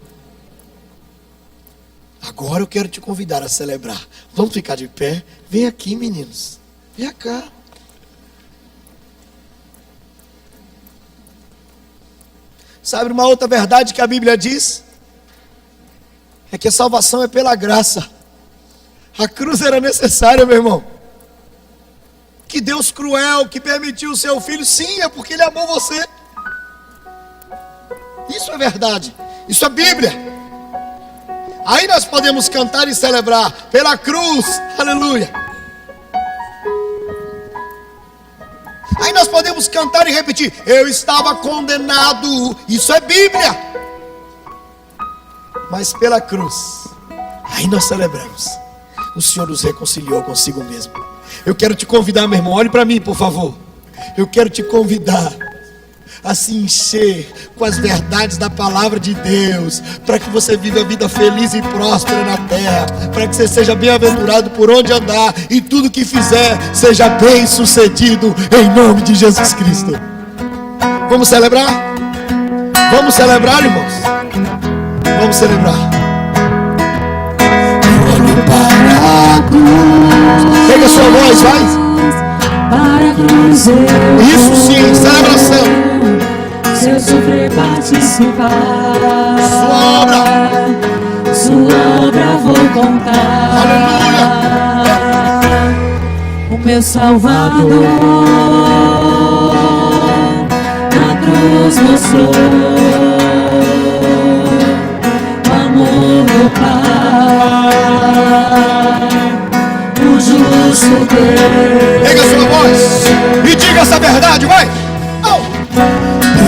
Agora eu quero te convidar a celebrar. Vamos ficar de pé? Vem aqui, meninos. Vem cá. Sabe uma outra verdade que a Bíblia diz? É que a salvação é pela graça. A cruz era necessária, meu irmão. Que Deus cruel, que permitiu o seu filho, sim, é porque Ele amou você. Isso é verdade. Isso é Bíblia. Aí nós podemos cantar e celebrar pela cruz, aleluia. Aí nós podemos cantar e repetir: eu estava condenado, isso é Bíblia. Mas pela cruz, aí nós celebramos, o Senhor nos reconciliou consigo mesmo. Eu quero te convidar, meu irmão, olhe para mim, por favor. Eu quero te convidar a se encher com as verdades da palavra de Deus, para que você viva a vida feliz e próspera na terra, para que você seja bem-aventurado por onde andar, e tudo que fizer seja bem sucedido, em nome de Jesus Cristo. Vamos celebrar? Vamos celebrar, irmãos? Vamos celebrar. Olho para a cruz. Pega a sua voz, vai. Para a cruz isso sim, celebração. Seu sofrer participar, sua obra vou contar. Aleluia. O meu Salvador, na cruz mostrou o amor do Pai, o justo Deus. Pega a sua voz e diga essa verdade, vai!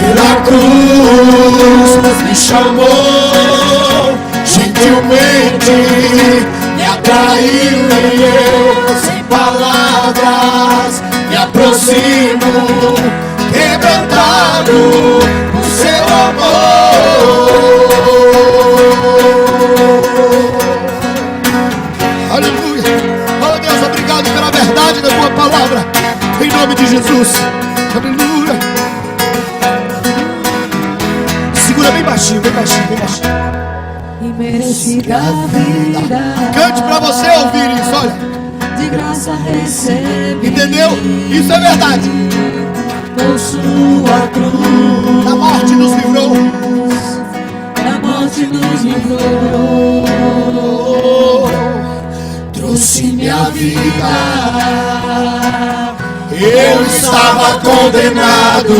Pela cruz me chamou gentilmente, me atraiu e eu, sem palavras, me aproximo, quebrantado por seu amor. Aleluia! Oh Deus, obrigado pela verdade da tua palavra, em nome de Jesus. Aleluia! Segura bem baixinho, bem baixinho, bem baixinho. Imerecida vida, Cante pra você ouvir isso, olha. de graça recebi. Entendeu? Isso é verdade. Por sua cruz, A morte nos livrou. da morte nos livrou. Trouxe minha vida. Eu estava condenado,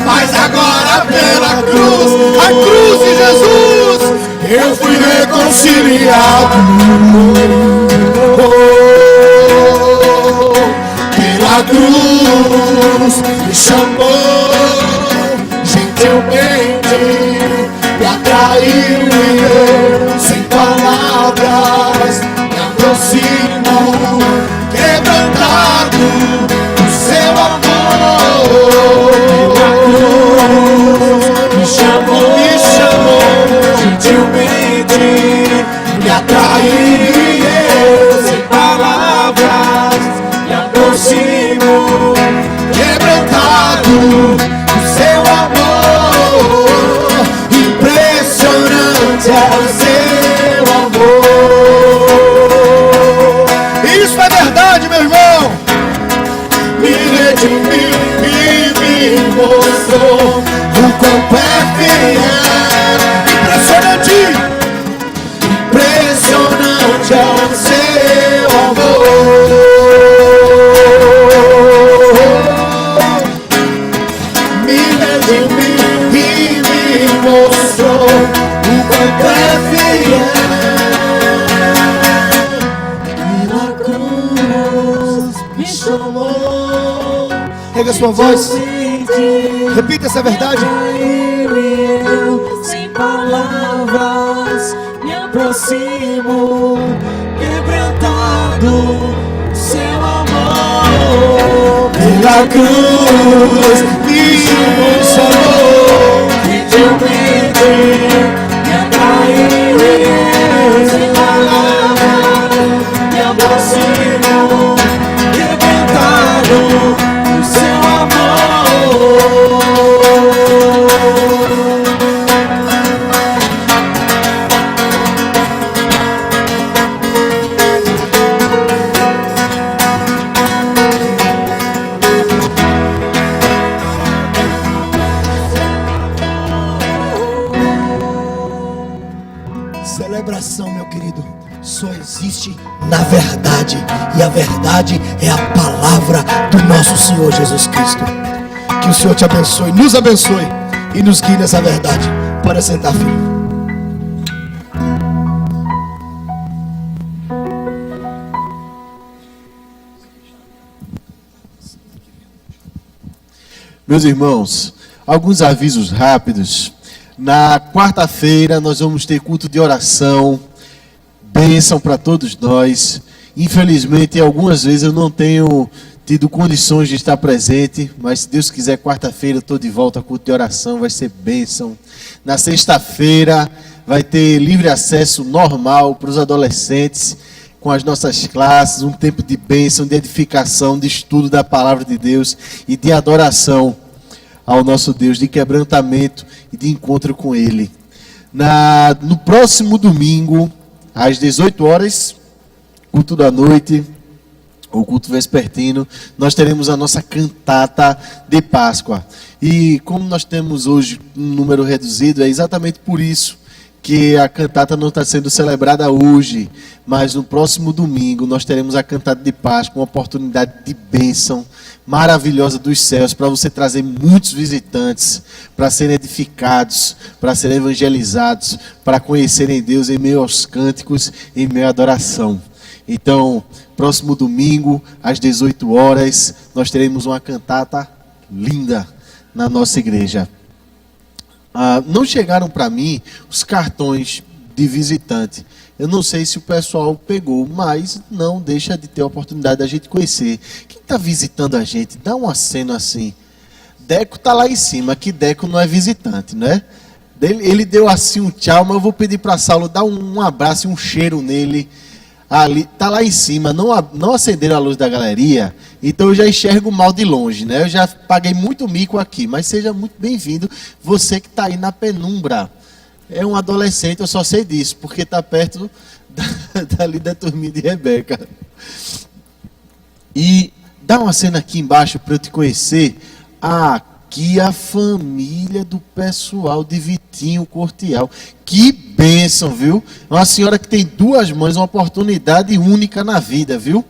mas agora pela cruz, a cruz de Jesus, eu fui reconciliado. Pela cruz me chamou gentilmente, me atraiu e eu, sem palavras, me aproximo, quebrantado do seu amor. Me chamou gentilmente, me atraiu e eu, sem palavras, me aproximo, quebrantado do seu amor. Impressionante é o seu amor. Isso é verdade, meu irmão. Me redimiu e me mostrou o quanto é fiel. Impressionante, impressionante é o seu amor. Me redimiu e me mostrou o quanto é fiel. Pela cruz me chamou. Pega a sua voz. Repita essa verdade. Eu, sem palavras, me aproximo, quebrantado do seu amor. Pela cruz me chamou Gentilmente me atraiu e eu, sem palavras, me aproximo, quebrantado do seu amor. Celebração, meu querido, só existe na verdade, e a verdade é a palavra do nosso Senhor Jesus Cristo. Que o Senhor te abençoe, nos abençoe e nos guie nessa verdade. Pode sentar, filho. Meus irmãos, alguns avisos rápidos. Na quarta-feira nós vamos ter culto de oração, bênção para todos nós. Infelizmente, algumas vezes eu não tenho tido condições de estar presente, mas se Deus quiser, quarta-feira eu estou de volta ao culto de oração, vai ser bênção. Na sexta-feira vai ter livre acesso normal para os adolescentes, com as nossas classes, um tempo de bênção, de edificação, de estudo da palavra de Deus e de adoração ao nosso Deus, de quebrantamento e de encontro com Ele. No próximo domingo, às 18 horas, culto da noite, ou culto vespertino, nós teremos a nossa cantata de Páscoa. E como nós temos hoje um número reduzido, é exatamente por isso que a cantata não está sendo celebrada hoje, mas no próximo domingo nós teremos a cantata de Páscoa, uma oportunidade de bênção maravilhosa dos céus, para você trazer muitos visitantes, para serem edificados, para serem evangelizados, para conhecerem Deus em meio aos cânticos, em meio à adoração. Então, próximo domingo, às 18 horas, nós teremos uma cantata linda na nossa igreja. Não chegaram para mim os cartões de visitante. Eu não sei se o pessoal pegou, mas não deixa de ter a oportunidade da gente conhecer. Quem está visitando a gente, dá um aceno assim. Deco está lá em cima, que Deco não é visitante, né? Ele deu assim um tchau, mas eu vou pedir para Saulo dar um abraço e um cheiro nele. Ali, tá lá em cima, não acenderam a luz da galeria, então eu já enxergo mal de longe, né? Eu já paguei muito mico aqui, mas seja muito bem-vindo, você que está aí na penumbra. É um adolescente, eu só sei disso, porque está perto dali da turminha de Rebeca. E dá uma cena aqui embaixo para eu te conhecer. Aqui a família do pessoal de Vitinho Cortial. Que bênção, viu? Uma senhora que tem duas mães, uma oportunidade única na vida, viu?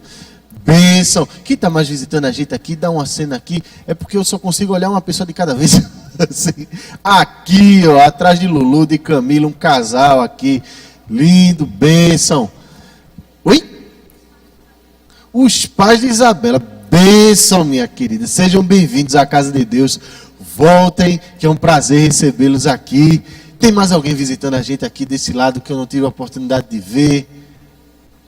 Bênção. Quem está mais visitando a gente aqui, dá uma cena aqui. É porque eu só consigo olhar uma pessoa de cada vez. Assim. Aqui, ó, atrás de Lulu, de Camila, um casal aqui. Lindo, bênção. Oi? Os pais de Isabela. Bênção, minha querida. Sejam bem-vindos à casa de Deus. Voltem, que é um prazer recebê-los aqui. Tem mais alguém visitando a gente aqui desse lado que eu não tive a oportunidade de ver?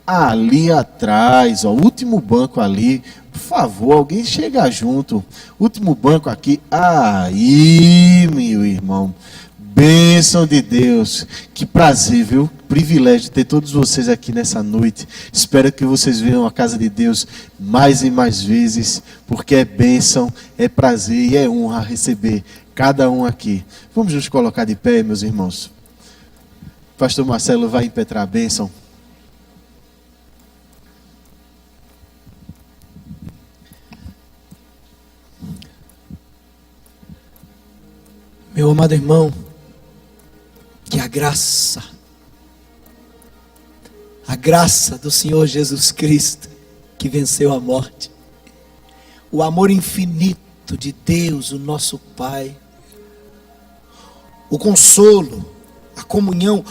Ali atrás, ó, último banco ali. Por favor, alguém chega junto. Último banco aqui. Aí, meu irmão. Bênção de Deus. Que prazer, viu? Privilégio ter todos vocês aqui nessa noite. Espero que vocês venham à casa de Deus mais e mais vezes, porque é bênção, é prazer e é honra receber cada um aqui. Vamos nos colocar de pé, meus irmãos. Pastor Marcelo vai impetrar a bênção. Meu amado irmão, que a graça do Senhor Jesus Cristo, que venceu a morte, o amor infinito de Deus, o nosso Pai, o consolo, a comunhão,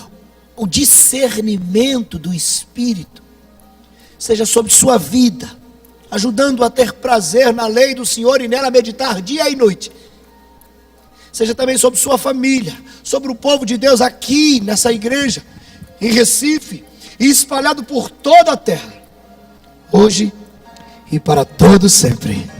o discernimento do Espírito, seja sobre sua vida, ajudando a ter prazer na lei do Senhor e nela meditar dia e noite. Seja também sobre sua família, sobre o povo de Deus aqui nessa igreja, em Recife, e espalhado por toda a terra, hoje e para todo sempre.